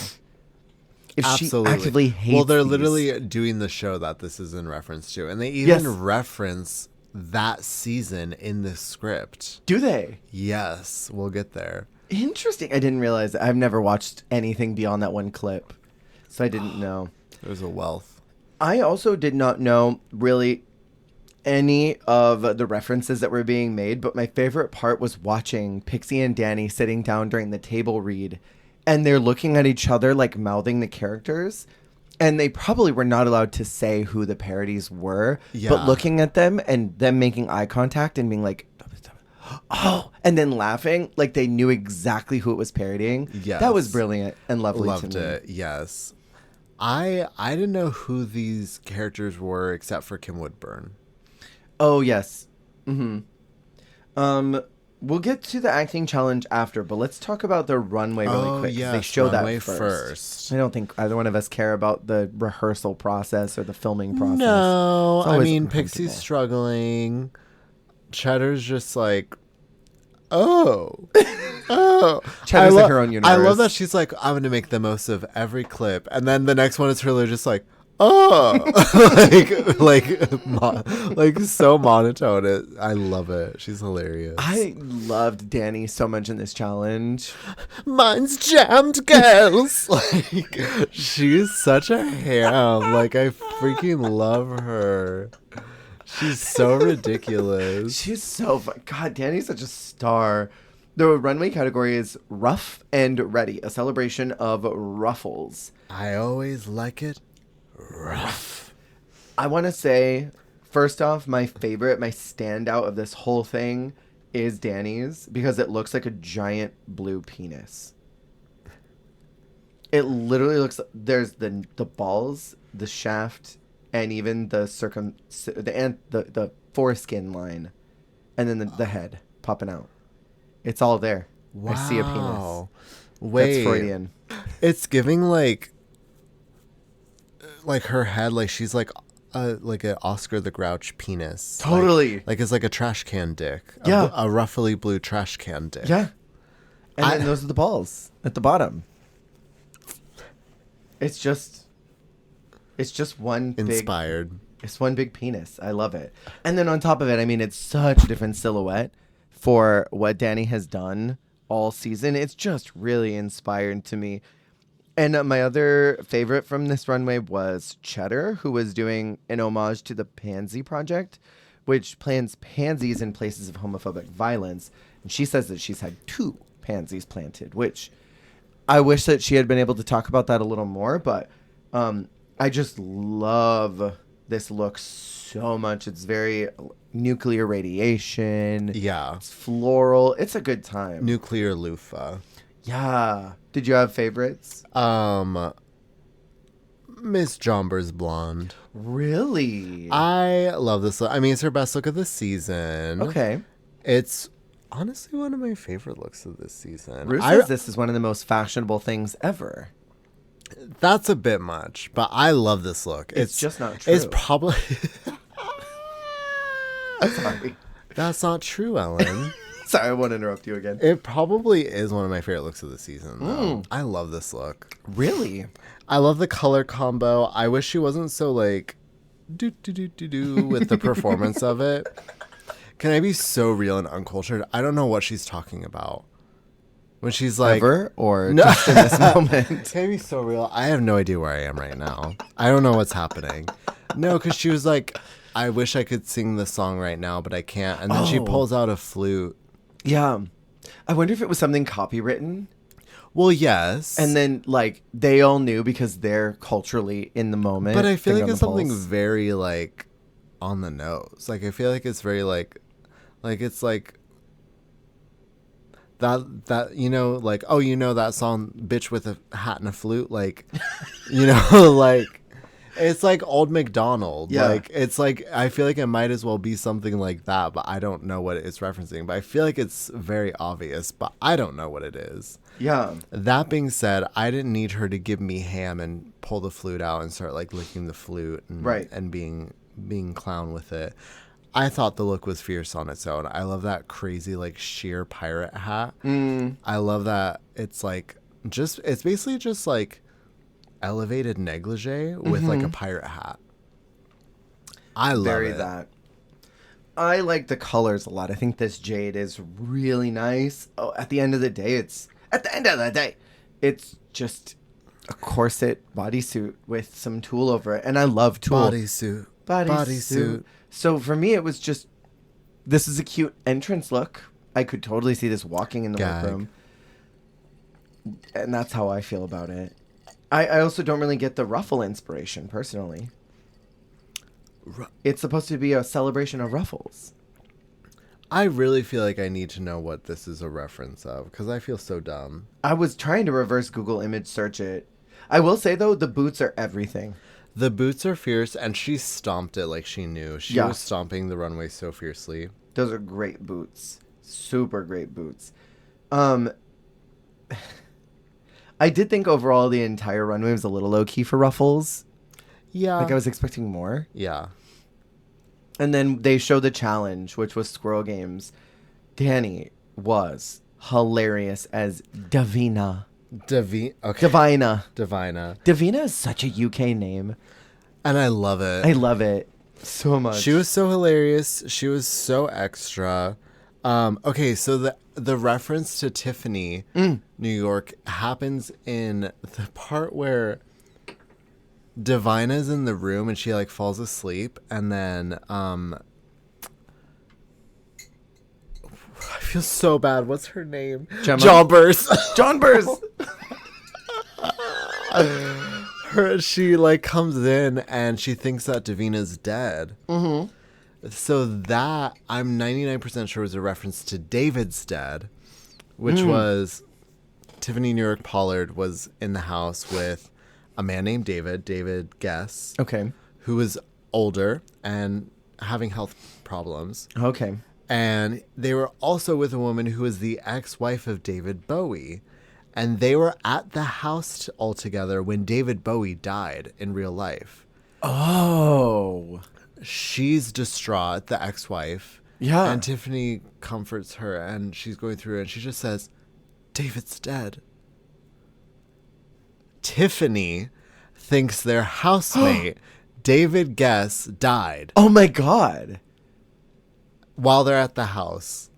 If Absolutely. she actively hates Well, they're these. literally doing the show that this is in reference to. And they even reference that season in the script. Do they? Yes, we'll get there. Interesting. I didn't realize that. I've never watched anything beyond that one clip, so I didn't know. There's a wealth. I also did not know really any of the references that were being made, but my favorite part was watching Pixie and Danny sitting down during the table read, and they're looking at each other like mouthing the characters. And they probably were not allowed to say who the parodies were, but looking at them and them making eye contact and being like, oh, and then laughing like they knew exactly who it was parodying. Yes. That was brilliant and lovely Loved to me. it, yes. I didn't know who these characters were except for Kim Woodburn. Oh, yes. Mm-hmm. We'll get to the acting challenge after, but let's talk about the runway really quick. Yes, they show runway that first. I don't think either one of us care about the rehearsal process or the filming process. No, I mean, uncomfortable. Pixie's struggling. Cheddar's just like, oh. Cheddar's in her own universe. I love that she's like, I'm going to make the most of every clip. And then the next one is her just like, oh, like so monotone. I love it. She's hilarious. I loved Danny so much in this challenge. Mine's jammed, girls. Like, she's such a ham. Like, I freaking love her. She's so ridiculous. She's so fun. God, Danny's such a star. The runway category is rough and ready, a celebration of ruffles. I always like it rough. I want to say, first off, my favorite, my standout of this whole thing is Danny's because it looks like a giant blue penis. It literally looks. There's the balls, the shaft, and even the foreskin line, and then the head popping out. It's all there. Wow. I see a penis. Wait, that's Freudian. It's giving like her head, like she's like an Oscar the Grouch penis. Totally. Like it's like a trash can dick. Yeah. A ruffly blue trash can dick. Yeah. And then those are the balls at the bottom. It's just one inspired. It's one big penis. I love it. And then on top of it, I mean, it's such a different silhouette for what Danny has done all season. It's just really inspired to me. And my other favorite from this runway was Cheddar, who was doing an homage to the Pansy Project, which plants pansies in places of homophobic violence. And she says that she's had 2 pansies planted, which I wish that she had been able to talk about that a little more. But I just love this look so much. It's very nuclear radiation. Yeah. It's floral. It's a good time. Nuclear loofah. Yeah. Did you have favorites? Miss Jomber's blonde. Really? I love this look. I mean, it's her best look of the season. Okay. It's honestly one of my favorite looks of this season. Ruth says this is one of the most fashionable things ever. That's a bit much, but I love this look. It's just not true. It's probably... Sorry. That's not true, Ellen. Sorry, I won't interrupt you again. It probably is one of my favorite looks of the season, though. I love this look. Really? I love the color combo. I wish she wasn't so, like, do with the performance of it. Can I be so real and uncultured? I don't know what she's talking about. When she's like... Ever? Or just in this moment? Can I be so real? I have no idea where I am right now. I don't know what's happening. No, because she was like, I wish I could sing the song right now, but I can't. And then she pulls out a flute. Yeah. I wonder if it was something copywritten. Well, yes. And then, like, they all knew because they're culturally in the moment. But I feel like it's something very, like, on the nose. Like, I feel like it's very, it's like... That you know, like, oh, you know that song Bitch with a Hat and a Flute, like, you know, like, it's like Old MacDonald. Yeah. Like, it's like, I feel like it might as well be something like that, but I don't know what it's referencing. But I feel like it's very obvious, but I don't know what it is. Yeah. That being said, I didn't need her to give me ham and pull the flute out and start, like, licking the flute and, and being clown with it. I thought the look was fierce on its own. I love that crazy, like, sheer pirate hat. I love that it's, like, it's basically just, like, elevated negligee with, like, a pirate hat. I love it. That. I like the colors a lot. I think this jade is really nice. Oh, at the end of the day, it's just a corset bodysuit with some tulle over it. And I love tulle. Bodysuit. So for me, it was just, this is a cute entrance look. I could totally see this walking in the workroom. And that's how I feel about it. I also don't really get the ruffle inspiration, personally. It's supposed to be a celebration of ruffles. I really feel like I need to know what this is a reference of, because I feel so dumb. I was trying to reverse Google image search it. I will say, though, the boots are everything. The boots are fierce, and she stomped it like she knew. She was stomping the runway so fiercely. Those are great boots. Super great boots. I did think overall the entire runway was a little low-key for ruffles. Yeah. Like, I was expecting more. Yeah. And then they showed the challenge, which was Squirrel Games. Danny was hilarious as Davina. Okay. Divina. Davina is such a UK name. And I love it. I love it so much. She was so hilarious. She was so extra. Okay, so the reference to Tiffany, New York, happens in the part where Divina's in the room and she, like, falls asleep, and then I feel so bad. What's her name? John Burse. John Burse. She, like, comes in and she thinks that Davina's dead. So that, I'm 99% sure, was a reference to David's dead, which was Tiffany New York Pollard was in the house with a man named David Guess. Okay. Who was older and having health problems. Okay. And they were also with a woman who was the ex-wife of David Bowie. And they were at the house all together when David Bowie died in real life. Oh. She's distraught, the ex-wife. Yeah. And Tiffany comforts her, and she's going through it, and she just says, David's dead. Tiffany thinks their housemate, David Guess, died. Oh my God. While they're at the house.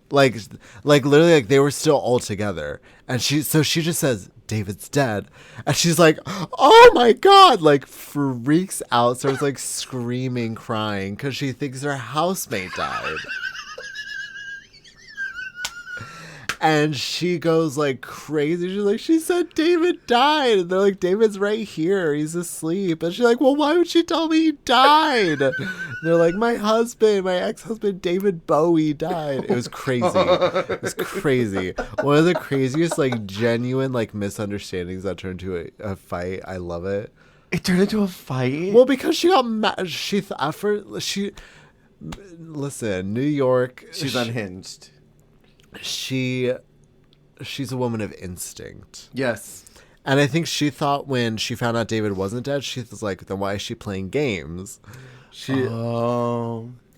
like literally, like, they were still all together. And she just says, David's dead. And she's like, oh my God, like, freaks out, starts, like, screaming, crying, because she thinks her housemate died. And she goes, like, crazy. She's like, she said David died. And they're like, David's right here. He's asleep. And she's like, well, why would she tell me he died? And they're like, my ex-husband, David Bowie died. It was crazy. It was crazy. One of the craziest, like, genuine, like, misunderstandings that turned into a fight. I love it. It turned into a fight? Well, because she got mad. Listen, New York. She's unhinged. She's a woman of instinct. Yes. And I think she thought when she found out David wasn't dead, she was like, then why is she playing games?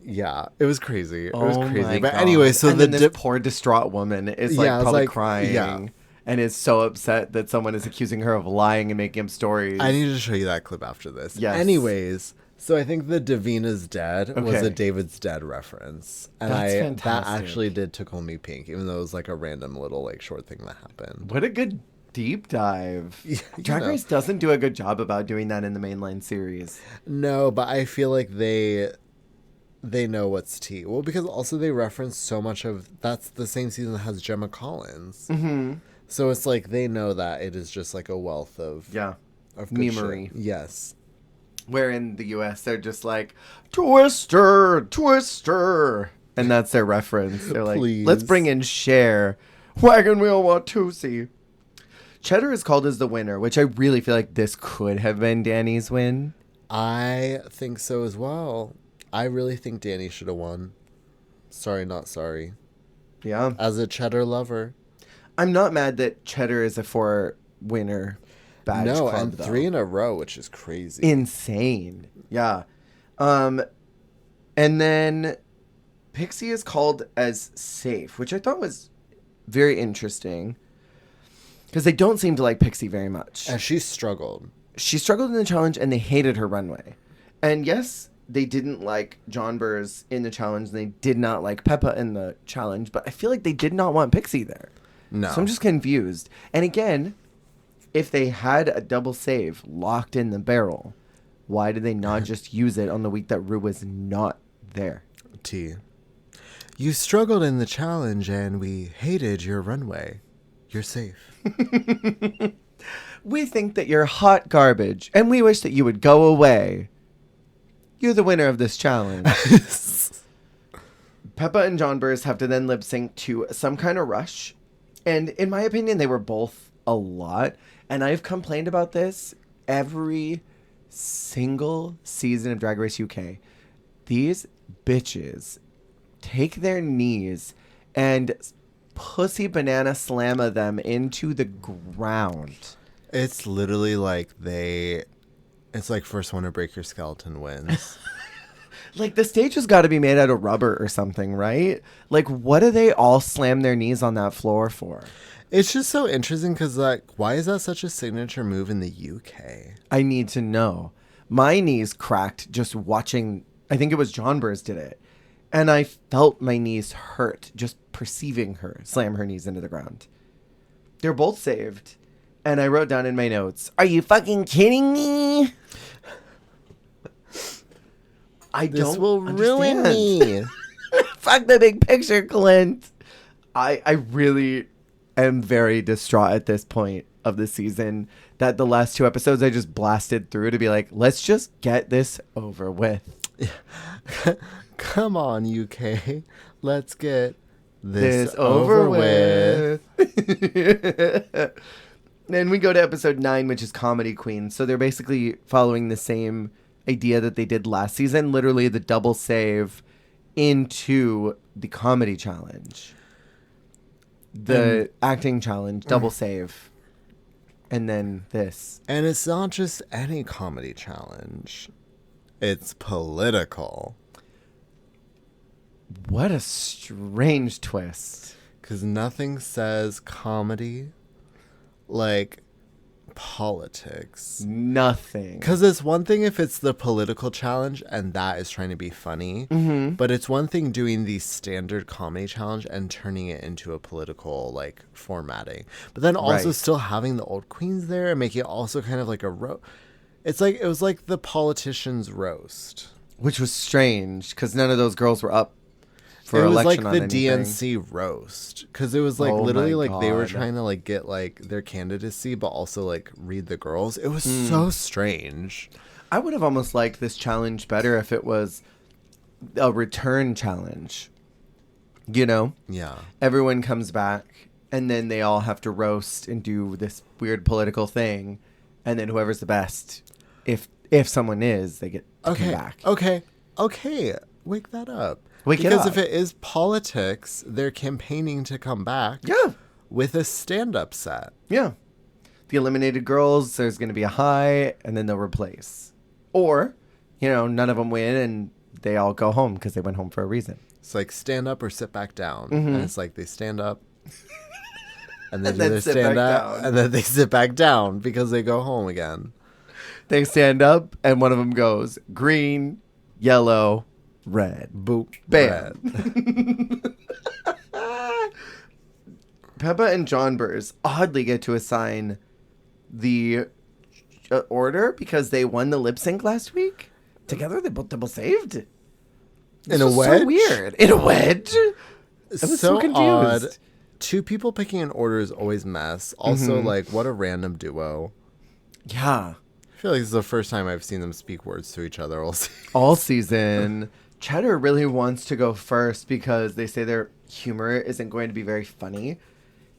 Yeah, it was crazy. It was crazy. My But God. anyway, so and then this poor distraught woman is like probably like, crying. Yeah. And is so upset that someone is accusing her of lying and making up stories. I need to show you that clip after this. Yes. Anyways, so I think the Davina's dead was Okay. a David's dead reference. And That's that fantastic. actually did tickle me pink, even though it was like a random little like short thing that happened. What a good deep dive. Yeah, Drag Race doesn't do a good job about doing that in the mainline series. No, but I feel like they know what's tea. Well, because also they reference so much of that's the same season that has Gemma Collins. Mm-hmm. So it's like they know that it is just like a wealth of of good memery. shit. Yes. Where in the US they're just like Twister, Twister, and that's their reference. They're like, Please. let's bring in Cher, Wagon Wheel Watusi. Cheddar is called as the winner, which I really feel like this could have been Danny's win. I think so as well. I really think Danny should have won. Sorry, not sorry. Yeah, As a cheddar lover. I'm not mad that Cheddar is a 4-winner badge No, club, and though. 3 in a row, which is crazy. Insane. Yeah. And then Pixie is called as safe, which I thought was very interesting. Because they don't seem to like Pixie very much. And she struggled. She struggled in the challenge and they hated her runway. And yes, they didn't like John Burrs in the challenge. And they did not like Peppa in the challenge. But I feel like they did not want Pixie there. No. So I'm just confused. And again, if they had a double save locked in the barrel, why did they not just use it on the week that Rue was not there? T. You struggled in the challenge and we hated your runway. You're safe. We think that you're hot garbage and we wish that you would go away. You're the winner of this challenge. Peppa and John Burrs have to then lip sync to Some Kind of Rush. And in my opinion, they were both a lot. And I've complained about this every single season of Drag Race UK. These bitches take their knees and pussy banana slamma them into the ground. It's literally like it's like first one to break your skeleton wins. Like, the stage has got to be made out of rubber or something, right? Like, what do they all slam their knees on that floor for? It's just so interesting because, like, why is that such a signature move in the UK? I need to know. My knees cracked just watching. I think it was John Burrs did it. And I felt my knees hurt just perceiving her slam her knees into the ground. They're both saved. And I wrote down in my notes, are you fucking kidding me? This will ruin me. Fuck the big picture, Clint. I really am very distraught at this point of the season that the last 2 episodes I just blasted through to be like, let's just get this over with. Come on, UK. Let's get This over with. Then we go to episode 9, which is Comedy Queen. So they're basically following the same idea that they did last season, literally the double save into the comedy challenge. The acting challenge, double save. And then this. And it's not just any comedy challenge. It's political. What a strange twist. Because nothing says comedy like politics. Nothing. Because it's one thing if it's the political challenge and that is trying to be funny. Mm-hmm. But it's one thing doing the standard comedy challenge and turning it into a political, like, formatting. But then also Right. still having the old queens there and making it also kind of like a It's like, it was like the politicians' roast. Which was strange, because none of those girls were up for It was election like on the anything. DNC roast. Because it was like Oh literally my like they were God. trying to like get like their candidacy, but also like read the girls. It was so strange. I would have almost liked this challenge better if it was a return challenge. You know? Yeah. Everyone comes back, and then they all have to roast and do this weird political thing, and then whoever's the best, if someone is, they get to come back. Okay. Wake that up. Wake it because up. if it is politics, they're campaigning to come back. Yeah. With a stand-up set. Yeah. the eliminated girls, there's going to be a high, and then they'll replace. Or, none of them win, and they all go home because they went home for a reason. It's like stand up or sit back down. Mm-hmm. And it's like they stand up and And then then sit stand back up down. and then they sit back down because they go home again. They stand up, and one of them goes green, yellow, red. Boop. Bam. Red. Peppa and John Burrs oddly get to assign the order because they won the lip sync last week. Together, they both double saved. In a wedge? So weird. In a wedge? I was so confused. Odd. Two people picking an order is always mess. Also, Mm-hmm. like, what a random duo. Yeah. I feel like this is the first time I've seen them speak words to each other all season. All season. Cheddar really wants to go first because they say their humor isn't going to be very funny.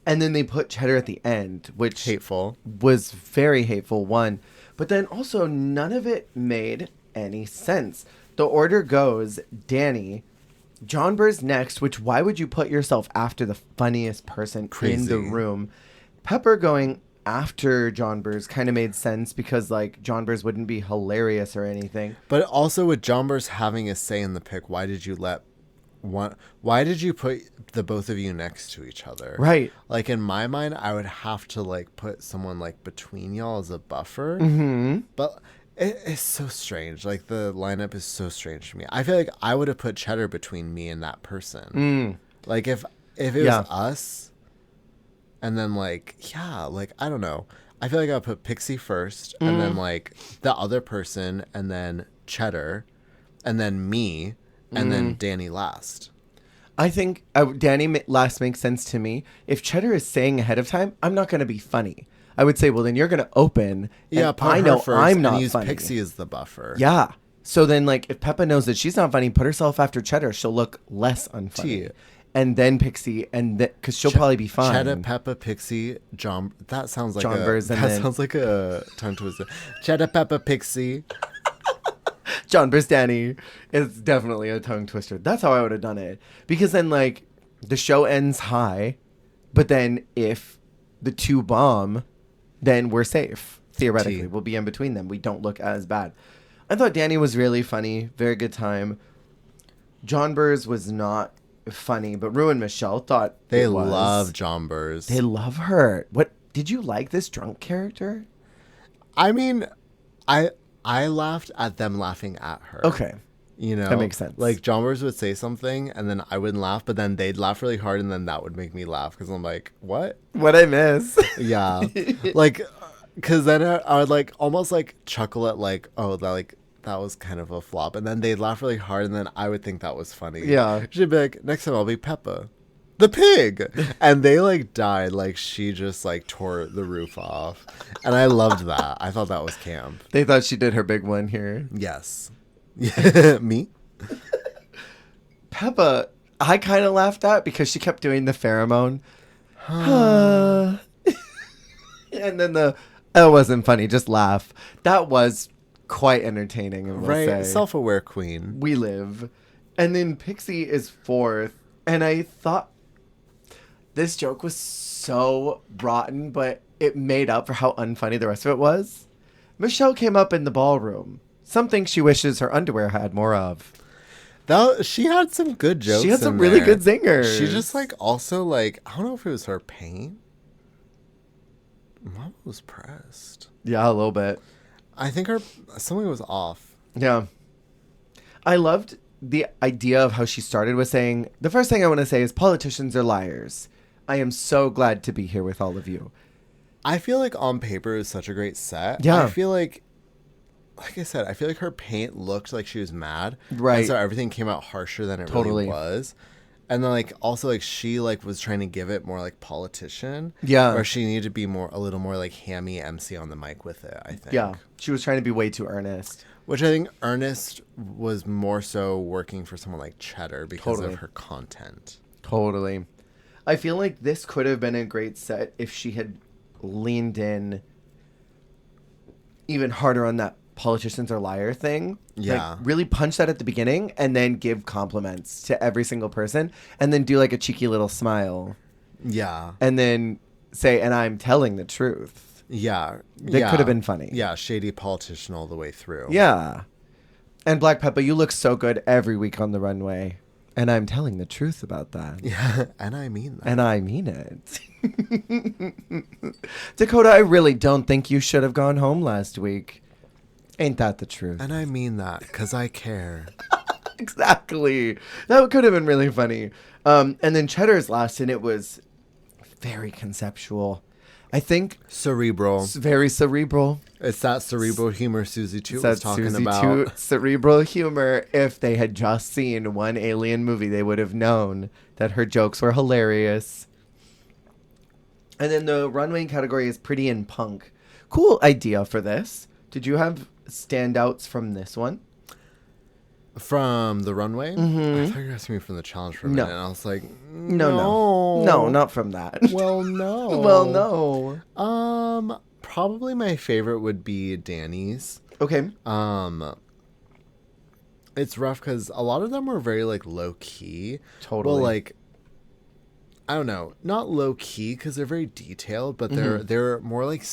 And then they put Cheddar at the end, which Hateful. was very hateful, one. But then also none of it made any sense. The order goes Danny, John Burrs next, which why would you put yourself after the funniest person in the room? Pepper going after John Burrs kind of made sense because like John Burrs wouldn't be hilarious or anything. But also with John Burrs having a say in the pick, why did you put the both of you next to each other? Right. Like in my mind, I would have to like put someone like between y'all as a buffer. Mm-hmm. But it's so strange. Like the lineup is so strange to me. I feel like I would have put Cheddar between me and that person. Like if it was us, and then like I don't know. I feel like I would put Pixie first, and then like the other person, and then Cheddar, and then me, and then Danny last. I think Danny last makes sense to me. If Cheddar is saying ahead of time, I'm not going to be funny. I would say, well, then you're going to open. Yeah, and put I her know first I'm not and use funny. Pixie as the buffer. Yeah. So then, like, if Peppa knows that she's not funny, put herself after Cheddar. She'll look less unfunny. T. And then Pixie, and because she'll probably be fine. Cheddar, Peppa, Pixie, John. That sounds like John Burrs, and that then- sounds like a tongue twister. Cheddar, Peppa, Pixie. John Burrs, Danny is definitely a tongue twister. That's how I would have done it. Because then, like, the show ends high, but then if the two bomb, then we're safe. Theoretically, T. we'll be in between them. We don't look as bad. I thought Danny was really funny. Very good time. John Burrs was not funny, but Rue and Michelle thought They it was. love John Burrs. They love her. What did you like this drunk character? I mean, I laughed at them laughing at her. Okay. You know, That makes sense. Like John Burrs would say something, and then I wouldn't laugh, but then they'd laugh really hard, and then that would make me laugh because I'm like, what? What I miss? Yeah, like, because then I would like almost like chuckle at like, oh, that was kind of a flop, and then they'd laugh really hard, and then I would think that was funny. Yeah. She'd be like, next time I'll be Peppa, the pig, and they like died, like she just like tore the roof off, and I loved that. I thought that was camp. They thought she did her big one here. Yes. Me? Peppa, I kind of laughed at because she kept doing the pheromone. And then it wasn't funny, just laugh. That was quite entertaining, I will Right, say. self-aware queen. We live. And then Pixie is fourth. And I thought this joke was so rotten, but it made up for how unfunny the rest of it was. Michelle came up in the ballroom. Something she wishes her underwear had more of. She had some good jokes. She had some in really there. good zingers. She just like also like I don't know if it was her pain. Mama was pressed. Yeah, a little bit. I think something was off. Yeah. I loved the idea of how she started with saying, the first thing I want to say is politicians are liars. I am so glad to be here with all of you. I feel like on paper it was such a great set. Yeah. I feel like I said, I feel like her paint looked like she was mad. Right. And so everything came out harsher than it Totally. really was. And then like also like she like was trying to give it more like politician. Yeah. Or she needed to be a little more like hammy MC on the mic with it, I think. Yeah. She was trying to be way too earnest. Which I think Ernest was more so working for someone like Cheddar because Totally. of her content. Totally. I feel like this could have been a great set if she had leaned in even harder on that politicians are liar thing. Yeah. Like, really punch that at the beginning and then give compliments to every single person and then do like a cheeky little smile Yeah. and then say, and I'm telling the truth. Yeah. That could have been funny. Yeah, shady politician all the way through. Yeah. And Black Peppa, you look so good every week on the runway. And I'm telling the truth about that. Yeah, and I mean that. And I mean it. Dakota, I really don't think you should have gone home last week. Ain't that the truth? And I mean that, because I care. Exactly. That could have been really funny. And then Cheddar's last, and it was very conceptual. I think Cerebral. it's very cerebral. It's that cerebral humor Susie Toot was That's talking Susie about. Toot, cerebral humor. If they had just seen one Alien movie, they would have known that her jokes were hilarious. And then the runway category is pretty and punk. Cool idea for this. Did you have standouts from this one? From the runway? Mm-hmm. I thought you were asking me from the challenge for a No. minute. And I was like, No, not from that. Well, no. Well, no. Probably my favorite would be Danny's. Okay. It's rough because a lot of them were very like low key. Totally. Well, like, I don't know, not low key because they're very detailed, but they're more like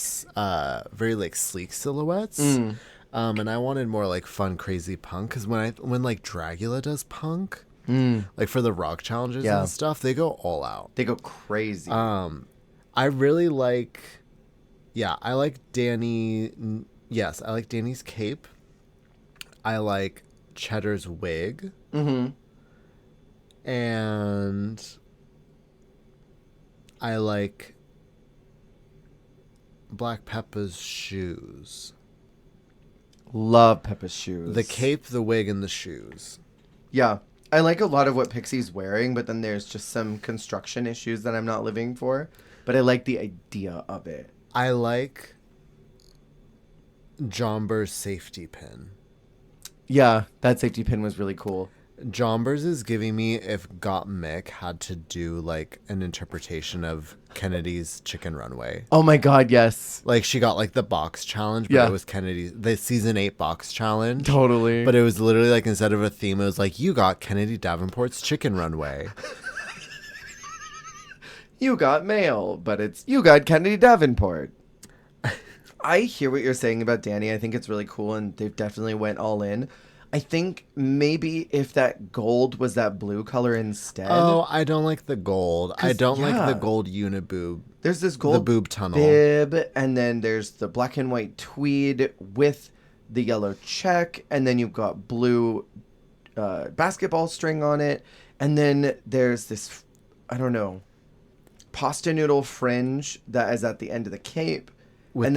very like sleek silhouettes. And I wanted more like fun, crazy punk because when like Dragula does punk, like for the rock challenges and stuff, they go all out. They go crazy. I really like, I like Danny. Yes, I like Danny's cape. I like Cheddar's wig. And I like Black Peppa's shoes. Love Peppa's shoes. The cape, the wig, and the shoes. Yeah. I like a lot of what Pixie's wearing, but then there's just some construction issues that I'm not living for. But I like the idea of it. I like Jomber's safety pin. Yeah, that safety pin was really cool. Jomber's is giving me if Gottmik had to do like an interpretation of Kennedy's Chicken Runway. Oh my god, yes. Like she got like the box challenge, but it was Kennedy's the season 8 box challenge. Totally. But it was literally like instead of a theme, it was like you got Kennedy Davenport's Chicken Runway. You got mail, but you got Kennedy Davenport. I hear what you're saying about Danny. I think it's really cool, and they've definitely went all in. I think maybe if that gold was that blue color instead. Oh, I don't like the gold. I don't like the gold uniboob. There's this gold boob tunnel bib, and then there's the black and white tweed with the yellow check, and then you've got blue basketball string on it, and then there's this, I don't know, pasta noodle fringe that is at the end of the cape. With and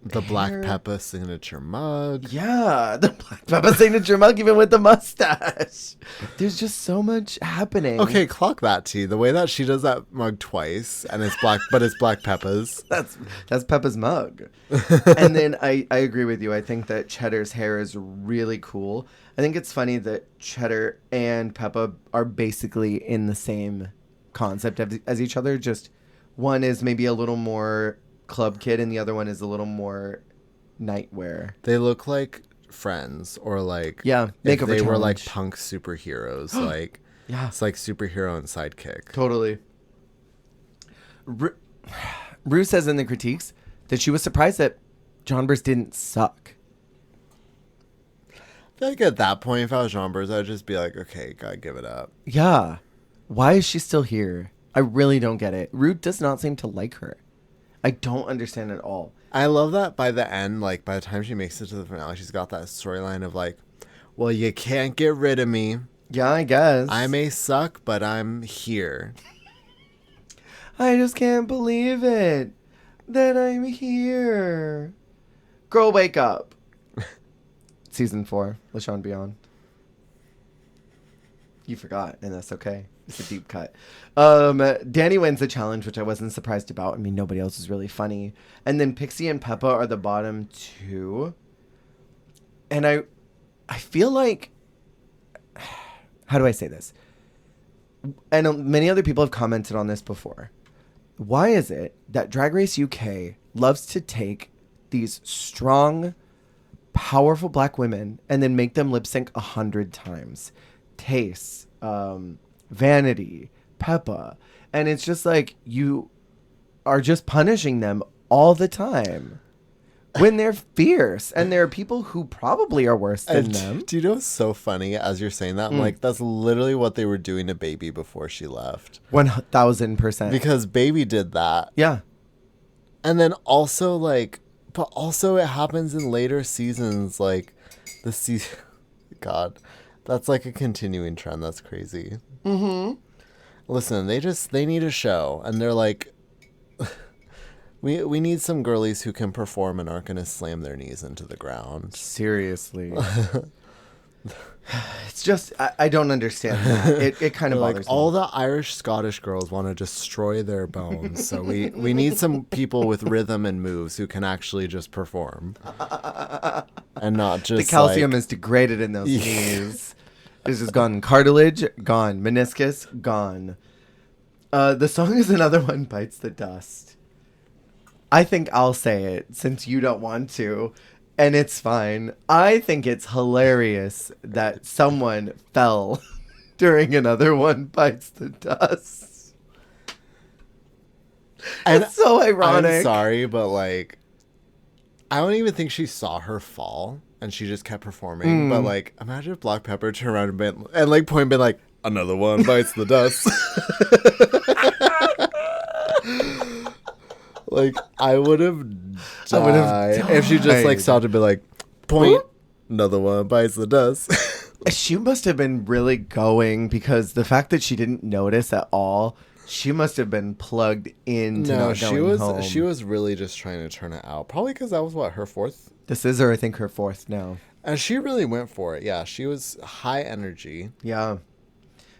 the Black Peppa signature mug. Yeah, the Black Peppa signature mug, even with the mustache. There's just so much happening. Okay, clock that, T. The way that she does that mug twice, and it's black, but it's Black Peppa's. That's Peppa's mug. And then I agree with you. I think that Cheddar's hair is really cool. I think it's funny that Cheddar and Peppa are basically in the same concept as each other. Just one is maybe a little more club kid and the other one is a little more nightwear. They look like friends, or like Makeover if they challenge. were like punk superheroes. Like it's like superhero and sidekick. Totally. Rue says in the critiques that she was surprised that Jonbers didn't suck. I feel like at that point, if I was Jomber's, I'd just be like, okay, gotta give it up. Yeah. Why is she still here? I really don't get it. Rue does not seem to like her. I don't understand at all. I love that by the end, like by the time she makes it to the finale, she's got that storyline of like, well, you can't get rid of me. Yeah, I guess. I may suck, but I'm here. I just can't believe it that I'm here. Girl, wake up. Season 4, LaShawn Beyond. You forgot, and that's okay. It's a deep cut. Danny wins the challenge, which I wasn't surprised about. I mean, nobody else is really funny. And then Pixie and Peppa are the bottom 2. And I feel like... How do I say this? And many other people have commented on this before. Why is it that Drag Race UK loves to take these strong, powerful black women and then make them lip sync 100 times? Taste, Vanity, Peppa, and it's just like you are just punishing them all the time when they're fierce, and there are people who probably are worse than And them. do you know what's so funny as you're saying that? I'm like, that's literally what they were doing to Baby before she left. 1000%. Because Baby did that. Yeah. And then also, like, but also it happens in later seasons, like, the season. God, that's like a continuing trend. That's crazy. Mm-hmm. Listen, they need a show, and they're like, we need some girlies who can perform and aren't going to slam their knees into the ground. Seriously. It's just, I don't understand that. It kind of They're bothers like, all the Irish Scottish girls want to destroy their bones, so we need some people with rhythm and moves who can actually just perform and not just the calcium like, is degraded in those knees. It's just gone. Cartilage, gone. Meniscus, gone. The song is Another One Bites the Dust. I think I'll say it since you don't want to, and it's fine. I think it's hilarious that someone fell during Another One Bites the Dust. And it's so ironic. I'm sorry, but like, I don't even think she saw her fall, and she just kept performing. But like, imagine if Black Pepper turned around and like point and been like, another one bites the dust. Like, I would have died if she just like stopped and be like, point, another one bites the dust. She must have been really going, because the fact that she didn't notice at all, she must have been plugged into not going home. She was really just trying to turn it out. Probably because that was her fourth. This is her, I think, her fourth now. And she really went for it. Yeah, she was high energy. Yeah.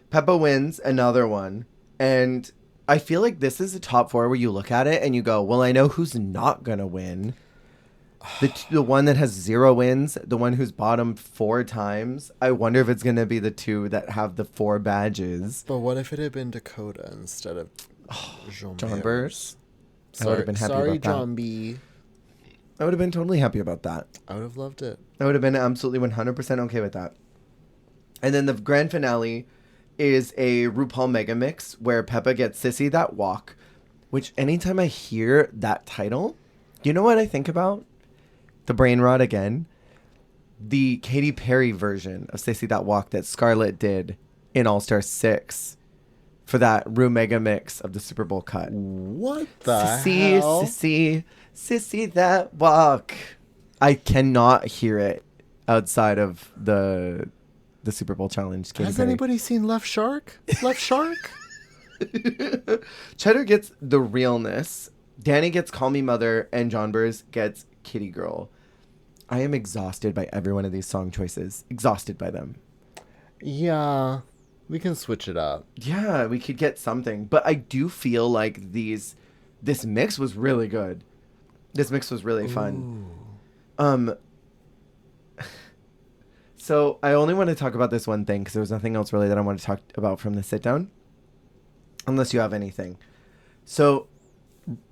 Peppa wins another one. And I feel like this is a top four where you look at it and you go, well, I know who's not going to win. The one that has 0 wins, the one who's bottomed 4 times. I wonder if it's going to be the 2 that have the 4 badges. But what if it had been Dakota instead of John Burrs? I would have been happy sorry, about that. John B. I would have been totally happy about that. I would have loved it. I would have been absolutely 100% okay with that. And then the grand finale is a RuPaul mega mix where Peppa gets Sissy That Walk, which anytime I hear that title, you know what I think about? The brain rot again. The Katy Perry version of Sissy That Walk that Scarlett did in All-Star 6 for that Ru mega mix of the Super Bowl cut. What the Sissy, hell? Sissy That Walk. I cannot hear it outside of the Super Bowl challenge. Katy Has Perry. anybody seen Left Shark? Left Shark? Cheddar gets the realness. Danny gets Call Me Mother, and John Burrs gets Kitty Girl. I am exhausted by every one of these song choices. Exhausted by them. Yeah, we can switch it up. Yeah, we could get something. But I do feel like this mix was really good. This mix was really fun. So I only want to talk about this one thing because there was nothing else really that I want to talk about from the sit down. Unless you have anything. So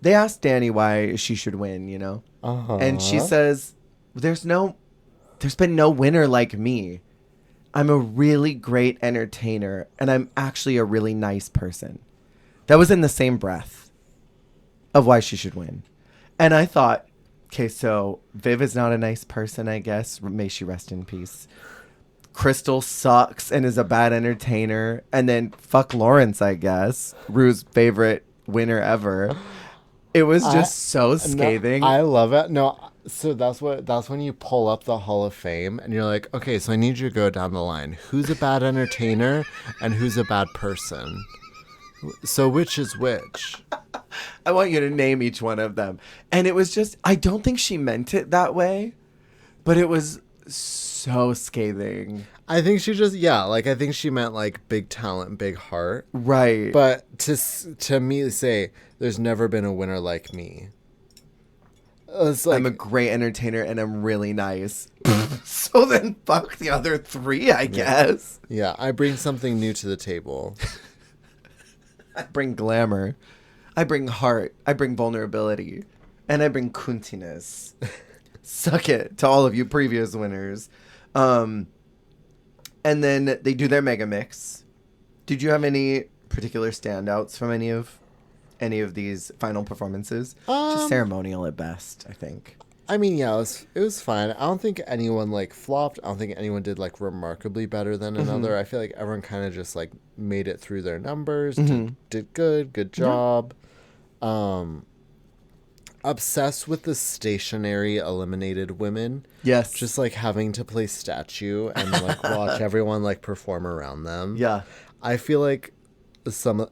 they asked Danny why she should win, you know? Uh-huh. And she says, there's been no winner like me. I'm a really great entertainer, and I'm actually a really nice person. That was in the same breath of why she should win. And I thought, okay, so Viv is not a nice person, I guess. May she rest in peace. Crystal sucks and is a bad entertainer. And then fuck Lawrence, I guess. Rue's favorite winner ever. It was just so scathing. No, I love it. No, so that's when you pull up the Hall of Fame and you're like, okay, so I need you to go down the line. Who's a bad entertainer and who's a bad person? So which is which? I want you to name each one of them. And it was just, I don't think she meant it that way, but it was so scathing. I think she just, I think she meant like big talent, big heart. Right. But to me say, there's never been a winner like me. It's like, I'm a great entertainer and I'm really nice. So then fuck the other 3, I guess. Yeah, I bring something new to the table. I bring glamour. I bring heart. I bring vulnerability. And I bring kuntiness. Suck it to all of you previous winners. And then they do their mega mix. Did you have any particular standouts from any of any of these final performances? Just ceremonial at best, I think. I mean, yeah, it was fine. I don't think anyone like flopped. I don't think anyone did like remarkably better than another. I feel like everyone kind of just like made it through their numbers, did good job. Obsessed with the stationary eliminated women. Yes. Just like having to play statue and like watch everyone like perform around them. Yeah. I feel like some of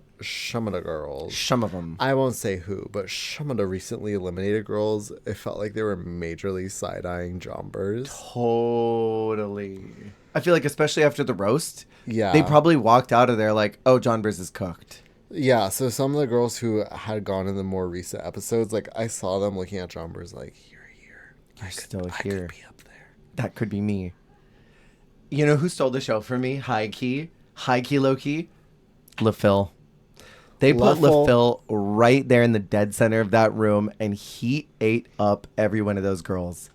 the girls. Some of them. I won't say who, but some of the recently eliminated girls, it felt like they were majorly side-eyeing jombers. Totally. I feel like especially after the roast, Yeah. they probably walked out of there like, oh, Jombers is cooked. Yeah, so some of the girls who had gone in the more recent episodes, like I saw them looking at jombers like, you're here. You're still here. I could be up there. That could be me. You know who stole the show for me? High key, low key? LaPhil. They put LaPhil right there in the dead center of that room, and he ate up every one of those girls.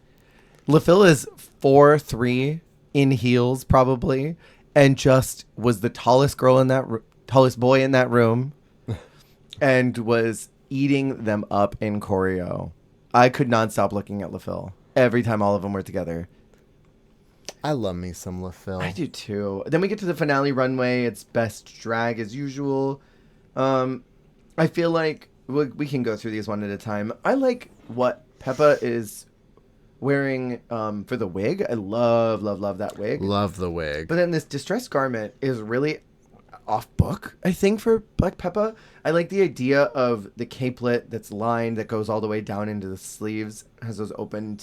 LaPhil is 4'3" in heels, probably, and just was the tallest girl in that tallest boy in that room, and was eating them up in choreo. I could not stop looking at LaPhil every time all of them were together. I love me some LaPhil. I do too. Then we get to the finale runway. It's best drag as usual. I feel like we can go through these one at a time. I like what Peppa is wearing for the wig. I love that wig. Love the wig. But then this distressed garment is really off book, I think, for Black Peppa. I like the idea of the capelet that's lined that goes all the way down into the sleeves, has those open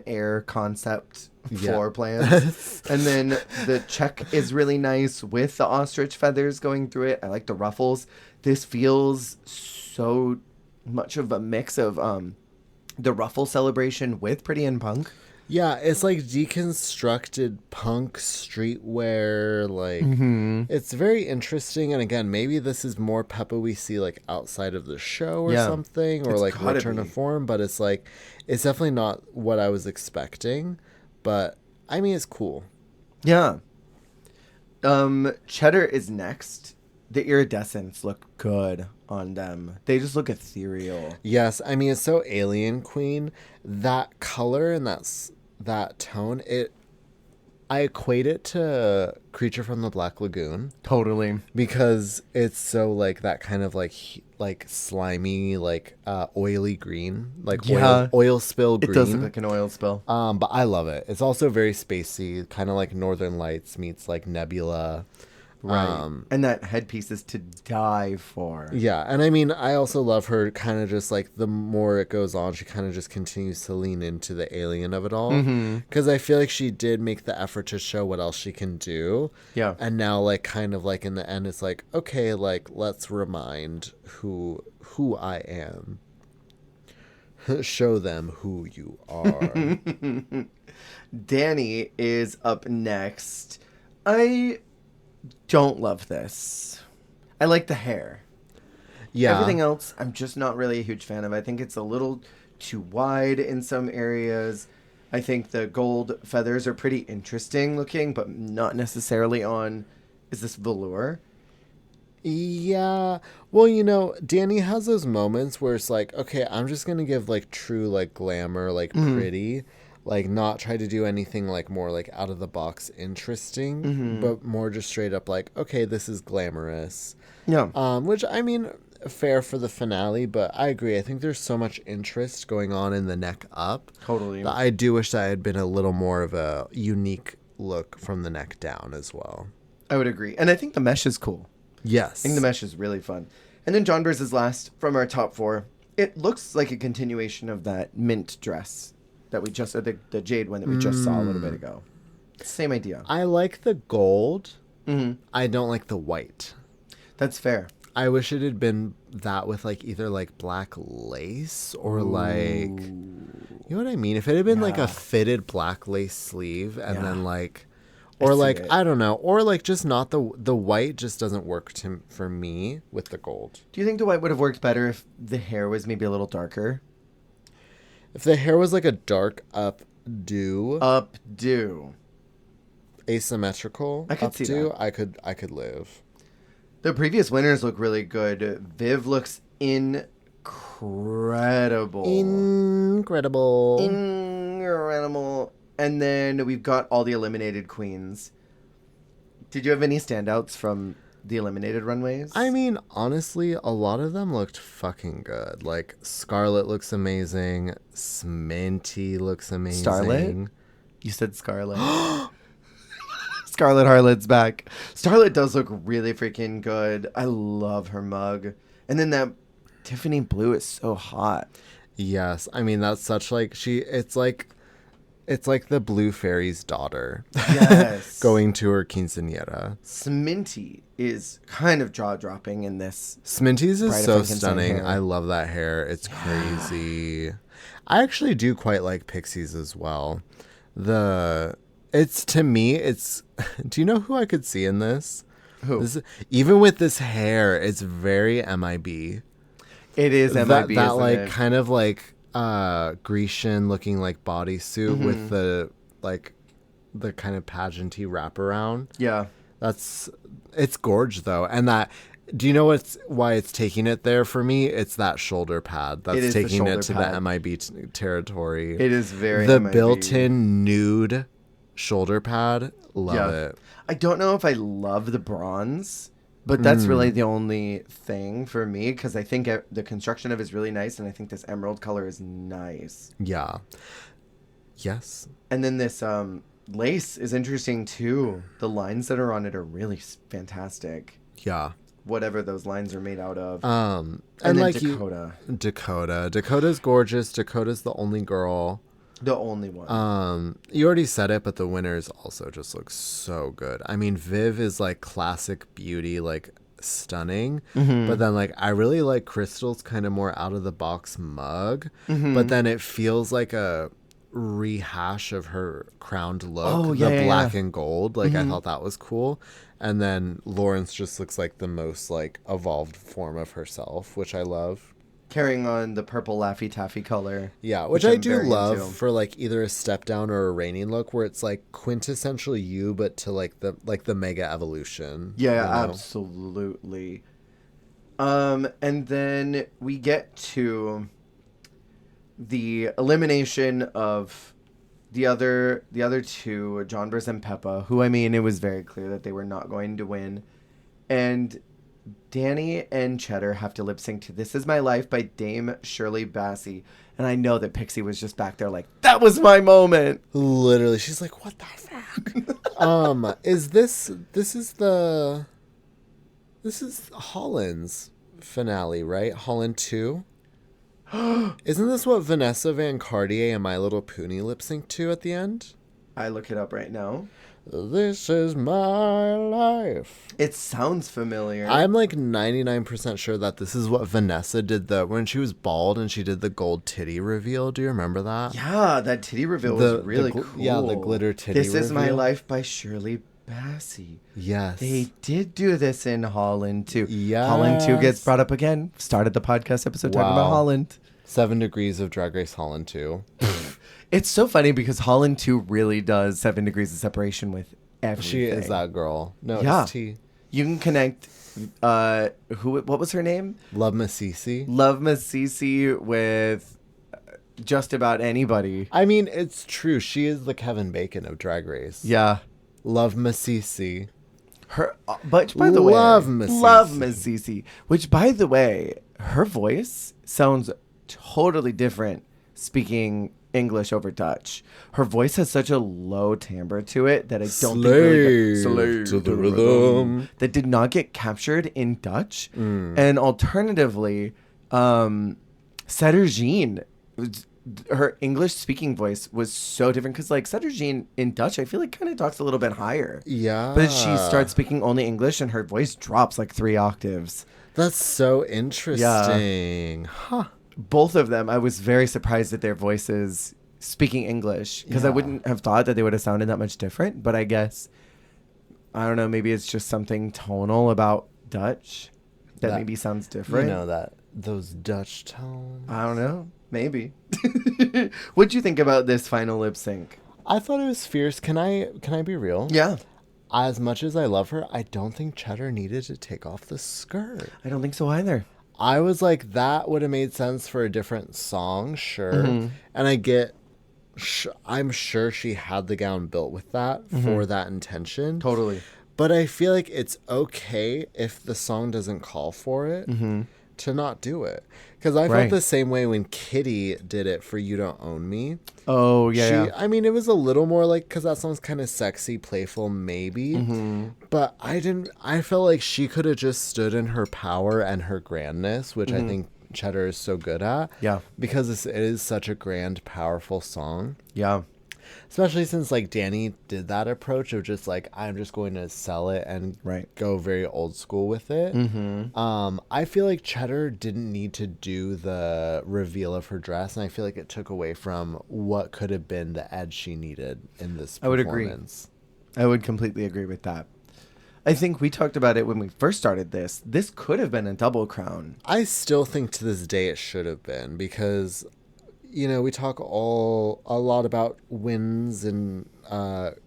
air concept floor plans. And then the check is really nice with the ostrich feathers going through it. I like the ruffles. This feels so much of a mix of the ruffle celebration with Pretty and Punk. Yeah, it's like deconstructed punk streetwear. Like, it's very interesting. And again, maybe this is more Peppa we see like outside of the show or something, or It's like gotta return to be. form. But it's like, it's definitely not what I was expecting. But I mean, it's cool. Yeah. Cheddar is next. The iridescents look good on them. They just look ethereal. Yes, I mean, it's so Alien Queen. That color and that tone, I equate it to Creature from the Black Lagoon. Totally. Because it's so like that kind of like slimy, like oily green, like oil spill green. It does look like an oil spill. But I love it. It's also very spacey, kind of like Northern Lights meets like Nebula. Right. And that headpiece is to die for. Yeah. And I mean, I also love her kind of just like the more it goes on, she kind of just continues to lean into the alien of it all. Because I feel like she did make the effort to show what else she can do. Yeah. And now like kind of like in the end, it's like, okay, like let's remind who I am. Show them who you are. Danny is up next. I don't love this. I like the hair. Yeah. Everything else, I'm just not really a huge fan of. I think it's a little too wide in some areas. I think the gold feathers are pretty interesting looking, but not necessarily on... Is this velour? Yeah. Well, you know, Danny has those moments where it's like, okay, I'm just going to give like true like glamour, like pretty. Like, not try to do anything, like, more, like, out of the box interesting, but more just straight up, like, okay, this is glamorous. Yeah. Which, I mean, fair for the finale, but I agree. I think there's so much interest going on in the neck up. Totally. That I do wish that had been a little more of a unique look from the neck down as well. I would agree. And I think the mesh is cool. Yes. I think the mesh is really fun. And then John Bers is last from our top four. It looks like a continuation of that mint dress that we just, the jade one that we just saw a little bit ago. Same idea. I like the gold. I don't like the white. That's fair. I wish it had been that with like either like black lace or like, you know what I mean? If it had been like a fitted black lace sleeve and then like, or like, I don't know, or like just not the white just doesn't work for me with the gold. Do you think the white would have worked better if the hair was maybe a little darker? If the hair was like a dark updo, Updo. asymmetrical I could see updo, that. I could live. The previous winners look really good. Viv looks incredible. Incredible. And then we've got all the eliminated queens. Did you have any standouts from the eliminated runways? I mean, honestly, a lot of them looked fucking good. Like, Scarlett looks amazing. Sminty looks amazing. Starlet? You said Scarlett. Scarlett Harlot's back. Starlet does look really freaking good. I love her mug. And then that Tiffany blue is so hot. Yes. I mean, that's such like, it's like the Blue Fairy's daughter. Yes. Going to her quinceañera. Sminty is kind of jaw-dropping in this. Sminty's is Bride of so Frankenstein stunning. hair. I love that hair. It's crazy. I actually do quite like Pixie's as well. Do you know who I could see in this? Who? Even with this hair, it's very MIB. It is MIB, That isn't like it? kind of like Grecian looking like bodysuit with the kind of pageanty wraparound. Yeah. It's gorge though. And do you know why it's taking it there for me? It's that shoulder pad that's taking it to the MIB territory. It is very the MIB. built-in nude shoulder pad. Love it. I don't know if I love the bronze, but that's really the only thing for me because I think the construction of it is really nice, and I think this emerald color is nice. Yeah. Yes. And then this lace is interesting too. The lines that are on it are really fantastic. Yeah. Whatever those lines are made out of. And then like Dakota. Dakota's gorgeous. Dakota's the only girl. The only one. You already said it, but the winners also just look so good. I mean, Viv is like classic beauty, like stunning. But then like I really like Crystal's kind of more out of the box mug. But then it feels like a rehash of her crowned look, black and gold. Like I thought that was cool. And then Lawrence just looks like the most like evolved form of herself, which I love. Carrying on the purple Laffy Taffy color. Yeah, which I I'm do very love into. for like either a step down or a reigning look where it's like quintessential you, but to like the mega evolution. Yeah, you know? absolutely. And then we get to the elimination of the other two, John Bers and Peppa, who, I mean, it was very clear that they were not going to win. And Danny and Cheddar have to lip sync to This Is My Life by Dame Shirley Bassey. And I know that Pixie was just back there like, that was my moment. Literally, she's like, what the fuck? This is Holland's finale, right? Holland 2? Isn't this what Vanessa Van Cartier and My Little Pony lip sync to at the end? I look it up right now. This is my life. It sounds familiar. I'm like 99% sure that this is what Vanessa did when she was bald and she did the gold titty reveal. Do you remember that? Yeah, that titty reveal was really cool. Yeah, the glitter titty This Is My reveal. Life by Shirley Bassey. Yes. They did do this in Holland too. Yes. Holland 2 gets brought up again. Started the podcast episode talking about Wow. Holland. 7 Degrees of Drag Race Holland 2. It's so funny because Holland 2 really does 7 degrees of separation with everything. She is that girl. No, Yeah. it's T. You can connect, what was her name? Love Massisi. Love Massisi with just about anybody. I mean, it's true. She is the Kevin Bacon of Drag Race. Yeah. Love Massisi. Her, but by the way, Love Massisi. Love Massisi. Which, by the way, her voice sounds totally different speaking English over Dutch. Her voice has such a low timbre to it that I don't think really Slave to the rhythm. that did not get captured in Dutch. And alternatively, Setter Jean, her English speaking voice was so different because like Setter Jean in Dutch, I feel like kind of talks a little bit higher. Yeah. But she starts speaking only English and her voice drops like 3 octaves. That's so interesting. Huh. Both of them, I was very surprised at their voices speaking English because I Yeah. wouldn't have thought that they would have sounded that much different. But I guess, I don't know, maybe it's just something tonal about Dutch that maybe sounds different. You know that. Those Dutch tones. I don't know. Maybe. What'd you think about this final lip sync? I thought it was fierce. Can I be real? Yeah. as much as I love her, I don't think Cheddar needed to take off the skirt. I don't think so either. I was like, that would have made sense for a different song, sure. Mm-hmm. And I'm sure she had the gown built with that for that intention. Totally. But I feel like it's okay if the song doesn't call for it to not do it. Because I felt the same way when Kitty did it for You Don't Own Me. Oh, yeah. I mean, it was a little more like, because that song's kind of sexy, playful, maybe. But I felt like she could have just stood in her power and her grandness, which I think Cheddar is so good at. Yeah. Because it is such a grand, powerful song. Yeah. Especially since, like, Danny did that approach of just, like, I'm just going to sell it and go very old school with it. I feel like Cheddar didn't need to do the reveal of her dress, and I feel like it took away from what could have been the edge she needed in this performance. I would completely agree with that. I think we talked about it when we first started this. This could have been a double crown. I still think to this day it should have been, because... You know, we talk a lot about wins and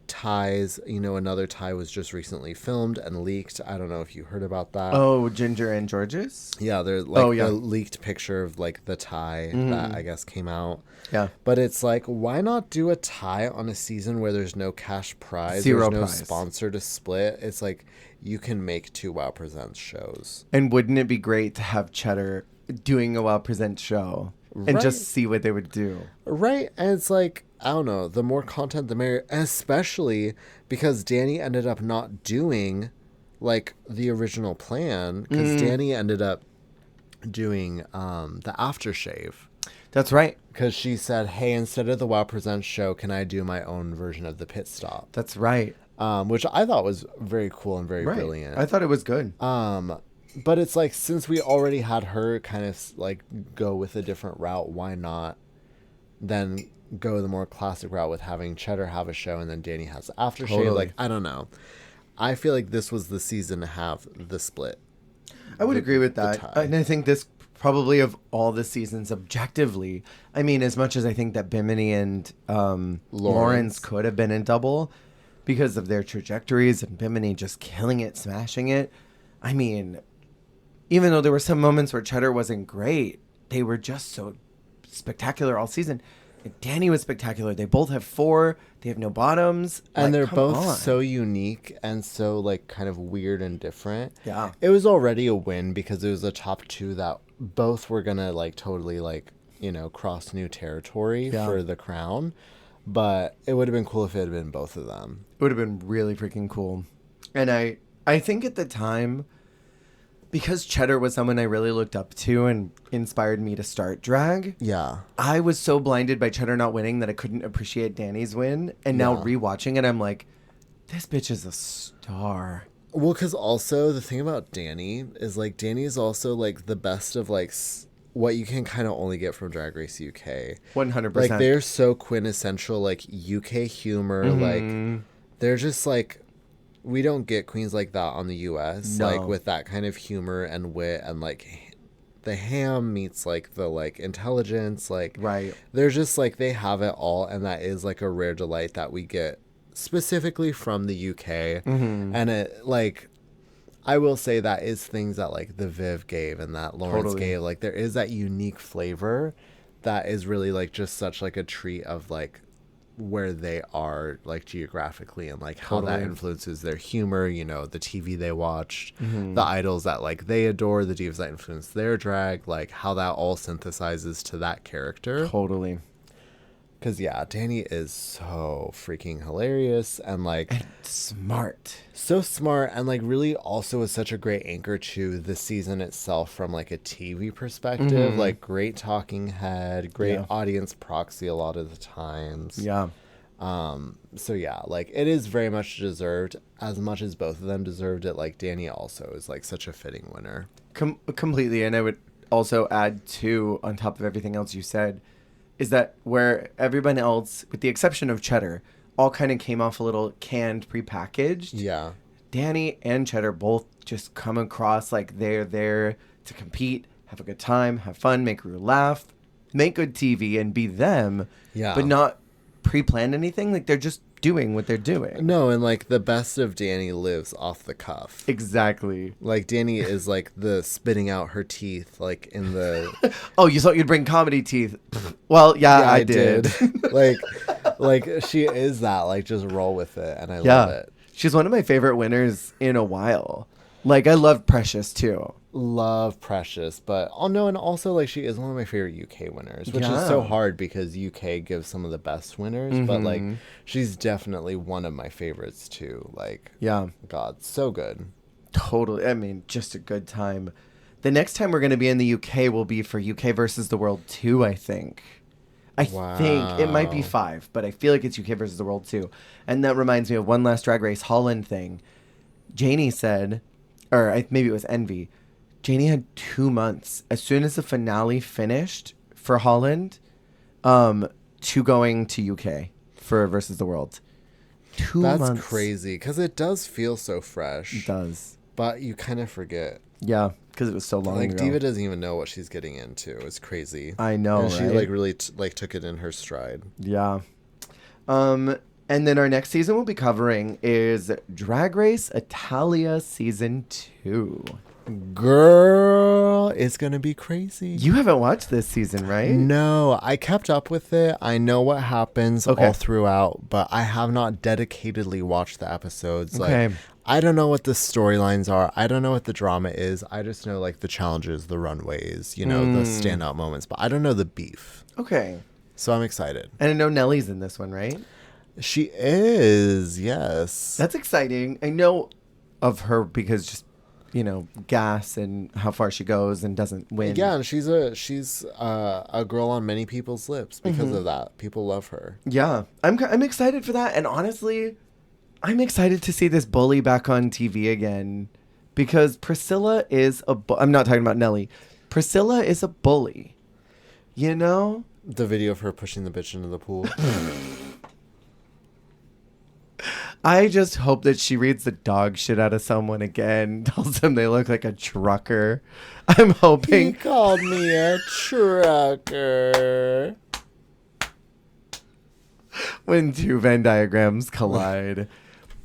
ties. You know, another tie was just recently filmed and leaked. I don't know if you heard about that. Oh, Ginger and George's? Yeah, there's like a leaked picture of like the tie that I guess came out. Yeah. But it's like, why not do a tie on a season where there's no cash prize? Zero there's no prize. sponsor to split. It's like, you can make 2 WoW Presents shows. And wouldn't it be great to have Cheddar doing a WoW Presents show? And just see what they would do. Right. And it's like, I don't know, the more content, the merrier. Especially because Danny ended up not doing, like, the original plan. Because Danny ended up doing the aftershave. That's right. Because she said, hey, instead of the WoW Presents show, can I do my own version of the pit stop? That's right. Which I thought was very cool and very brilliant. I thought it was good. But it's like, since we already had her kind of like go with a different route, why not then go the more classic route with having Cheddar have a show and then Danny has the aftershave? Totally. Like, I don't know. I feel like this was the season to have the split. I would agree with that. And I think this probably of all the seasons objectively, I mean, as much as I think that Bimini and Lawrence could have been in double because of their trajectories and Bimini just killing it, smashing it. I mean... Even though there were some moments where Cheddar wasn't great, they were just so spectacular all season. And Danny was spectacular. They both have 4. They have no bottoms. And they're both so unique and so, like, kind of weird and different. Yeah. It was already a win because it was the top 2 that both were going to, like, totally, like, you know, cross new territory for the crown. But it would have been cool if it had been both of them. It would have been really freaking cool. And I think at the time... Because Cheddar was someone I really looked up to and inspired me to start drag. Yeah. I was so blinded by Cheddar not winning that I couldn't appreciate Danny's win. And now rewatching it, I'm like, this bitch is a star. Well, because also the thing about Danny is like, Danny is also like the best of like what you can kind of only get from Drag Race UK. 100%. Like, they're so quintessential, like UK humor. Like, they're just like... We don't get queens like that on the U.S. No. Like, with that kind of humor and wit and, like, the ham meets, like, the, like, intelligence. Like, they're just, like, they have it all, and that is, like, a rare delight that we get specifically from the U.K. And, it, like, I will say that is things that, like, the Viv gave and that Lawrence gave. Like, there is that unique flavor that is really, like, just such, like, a treat of, like, where they are, like, geographically and like how that influences their humor, you know, the TV they watched, the idols that like they adore, the divas that influence their drag, like how that all synthesizes to that character. Totally. Because Danny is so freaking hilarious and like and smart. So smart, and like really also is such a great anchor to the season itself from like a TV perspective. Like, great talking head, great audience proxy a lot of the times. So like, it is very much deserved. As much as both of them deserved it, like Danny also is like such a fitting winner. Completely. And I would also add too, on top of everything else you said, is that where everyone else, with the exception of Cheddar, all kind of came off a little canned, prepackaged. Yeah. Danny and Cheddar both just come across like they're there to compete, have a good time, have fun, make Rue laugh, make good TV, and be them. Yeah. But not pre-plan anything. Like, they're just doing what they're doing. No, and like the best of Danny lives off the cuff. Exactly. Like Danny is like the spitting out her teeth, like in the. Oh, you thought you'd bring comedy teeth? Well, yeah, I did. like she is that. Like, just roll with it, and I love it. She's one of my favorite winners in a while. Like, I love Precious too. Love Precious, but no, and also like she is one of my favorite UK winners, which is so hard because UK gives some of the best winners, but like she's definitely one of my favorites too. Like, yeah, God, so good. Totally. I mean, just a good time. The next time we're going to be in the UK will be for UK versus the World 2, I think. I think it might be 5, but I feel like it's UK versus the World 2. And that reminds me of one last Drag Race Holland thing. Janie said, or maybe it was Envy, Janie had 2 months as soon as the finale finished for Holland to going to UK for versus the World. 2 months. That's crazy because it does feel so fresh. It does. But you kind of forget. Yeah, because it was so long ago. Like, Diva doesn't even know what she's getting into. It's crazy. I know, and she right? like really took it in her stride. Yeah. And then our next season we'll be covering is Drag Race Italia Season 2. Girl, it's gonna be crazy. You haven't watched this season, right? No, I kept up with it. I know what happens all throughout, but I have not dedicatedly watched the episodes. Okay. Like, I don't know what the storylines are. I don't know what the drama is. I just know like the challenges, the runways, you know, the standout moments, but I don't know the beef. Okay. So I'm excited. And I know Nelly's in this one, right? She is, yes. That's exciting. I know of her because just, you know, gas and how far she goes and doesn't win. Yeah, and she's a girl on many people's lips because of that. People love her. Yeah, I'm excited for that, and honestly, I'm excited to see this bully back on TV again because Priscilla is I'm not talking about Nelly. Priscilla is a bully. You know? The video of her pushing the bitch into the pool. I just hope that she reads the dog shit out of someone again, tells them they look like a trucker. I'm hoping. He called me a trucker. When two Venn diagrams collide.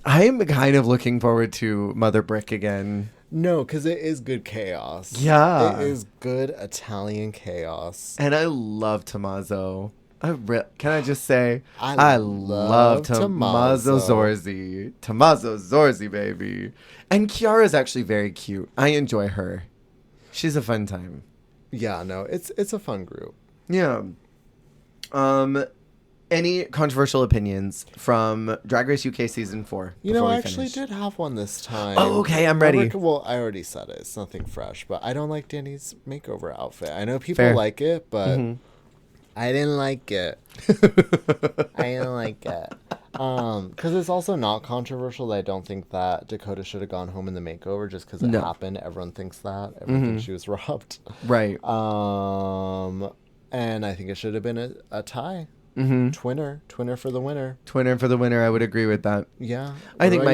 I'm kind of looking forward to Mother Brick again. No, because it is good chaos. Yeah. It is good Italian chaos. And I love Tommaso. Can I just say, I love Tommaso Zorzi. Tommaso Zorzi, baby. And Chiara's actually very cute. I enjoy her. She's a fun time. Yeah, no, it's a fun group. Yeah. Any controversial opinions from Drag Race UK Season 4? You know, I actually did have one this time. Oh, okay, I'm ready. Well, I already said it. It's nothing fresh, but I don't like Danny's makeover outfit. I know people like it, but I didn't like it. I didn't like it. Because it's also not controversial that I don't think that Dakota should have gone home in the makeover just because it happened. Everyone thinks that. Everyone thinks she was robbed. Right. And I think it should have been a tie. Twinner for the winner. Twinner for the winner. I would agree with that. Yeah. I think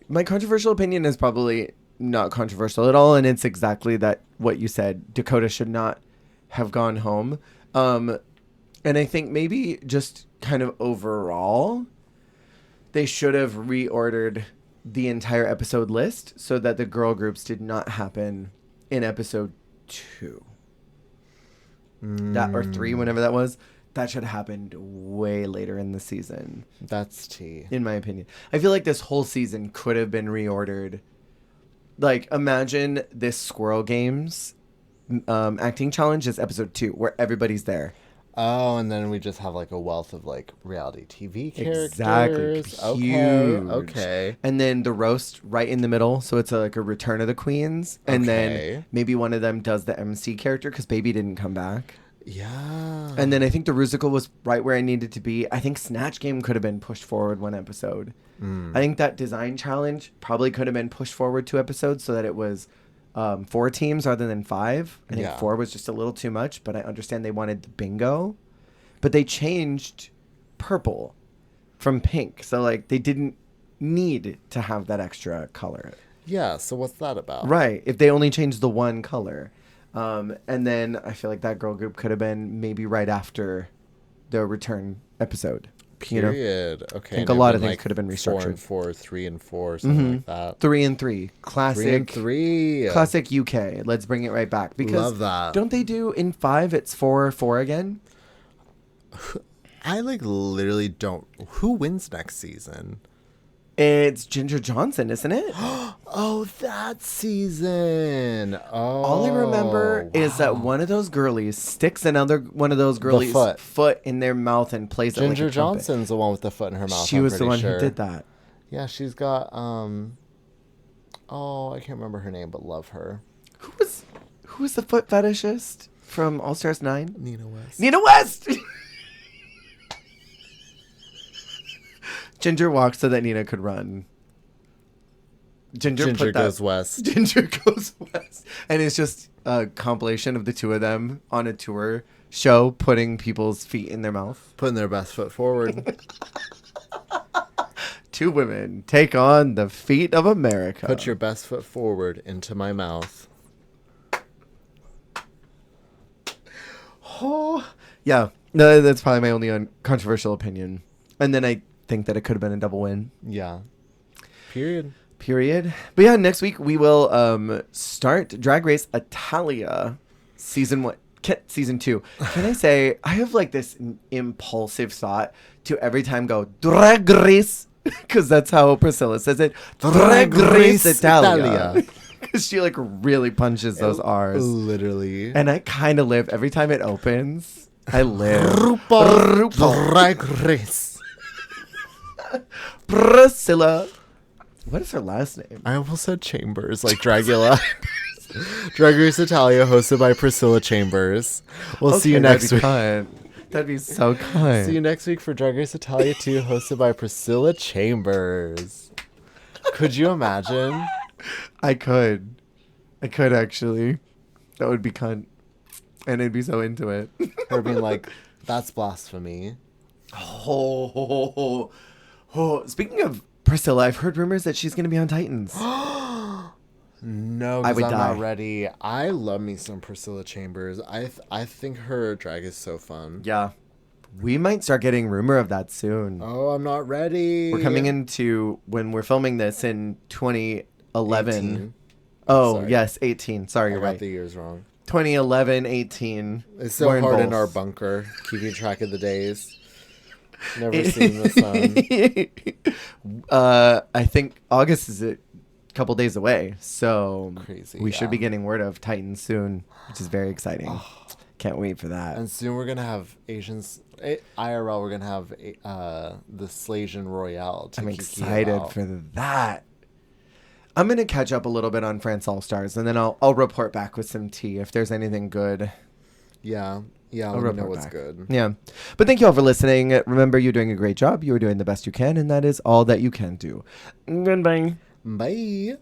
my controversial opinion is probably not controversial at all, and it's exactly that what you said. Dakota should not have gone home. And I think maybe just kind of overall, they should have reordered the entire episode list so that the girl groups did not happen in episode 2. That or 3, whenever that was. That should have happened way later in the season. That's tea. In my opinion. I feel like this whole season could have been reordered. Like, imagine this Squirrel Games acting challenge is episode 2, where everybody's there. Oh, and then we just have, like, a wealth of, like, reality TV characters. Exactly. Huge. Okay. And then the roast right in the middle, so it's like a return of the queens. And then maybe one of them does the MC character, because Baby didn't come back. Yeah. And then I think the Rusical was right where I needed to be. I think Snatch Game could have been pushed forward 1 episode. I think that design challenge probably could have been pushed forward 2 episodes so that it was 4 teams rather than 5. I think 4 was just a little too much, but I understand they wanted the bingo. But they changed purple from pink. So, like, they didn't need to have that extra color. Yeah, so what's that about? Right. If they only changed the one color. And then I feel like that girl group could have been maybe right after the return episode. Period. Okay. I think a lot of things could have been restructured. 4 and 4, 3 and 4, something like that. 3 and 3. Classic. 3 and 3. Classic UK. Let's bring it right back. Because Love that. don't they do in 5, it's 4 again? I literally don't. Who wins next season? It's Ginger Johnson, isn't it? Oh, that season. Oh, all I remember is that one of those girlies sticks another one of those girlies' foot in their mouth and plays it like a Ginger trumpet. Johnson's the one with the foot in her mouth. She was the one who did that. Yeah, she's got oh, I can't remember her name, but love her. Who was the foot fetishist from All Stars 9? Nina West. Nina West. Ginger walked so that Nina could run. Ginger goes west. Ginger goes west. And it's just a compilation of the two of them on a tour show putting people's feet in their mouth. Putting their best foot forward. 2 women take on the feet of America. Put your best foot forward into my mouth. Oh, yeah. No, that's probably my only controversial opinion. And then I think that it could have been a double win. Yeah. Period. But yeah, next week we will start Drag Race Italia season 2. Can I say I have this impulsive thought to every time go Drag Race, because that's how Priscilla says it. Drag Race Italia. Because she really punches those R's. Literally. And I kind of live every time it opens. I live. RuPaul Drag Race. Priscilla. What is her last name? I almost said Chambers, like Dragula. Drag Race Italia, hosted by Priscilla Chambers. We'll see you next week. That'd be so kind. See you next week for Drag Race Italia 2, hosted by Priscilla Chambers. Could you imagine? I could actually. That would be cunt. And I'd be so into it. Her being like, that's blasphemy. Oh. Speaking of Priscilla, I've heard rumors that she's going to be on Titans. No, because I'm not ready. I love me some Priscilla Chambers. I think her drag is so fun. Yeah. We might start getting rumor of that soon. Oh, I'm not ready. We're coming into, when we're filming this in 2011. 18. Oh, Sorry. Yes, 18. Sorry, you're I got right. the years wrong. 2011, 18. It's so hard in our bunker, keeping track of the days. Never seen the sun. I think August is a couple days away, so crazy. We should be getting word of Titans soon, which is very exciting. Can't wait for that. And soon we're gonna have Asians IRL. We're gonna have the Slasian Royale. I'm excited for that. I'm gonna catch up a little bit on France All Stars, and then I'll report back with some tea if there's anything good. Yeah. Yeah, let me know what's good. Yeah. But thank you all for listening. Remember, you're doing a great job. You are doing the best you can, and that is all that you can do. Goodbye. Bye.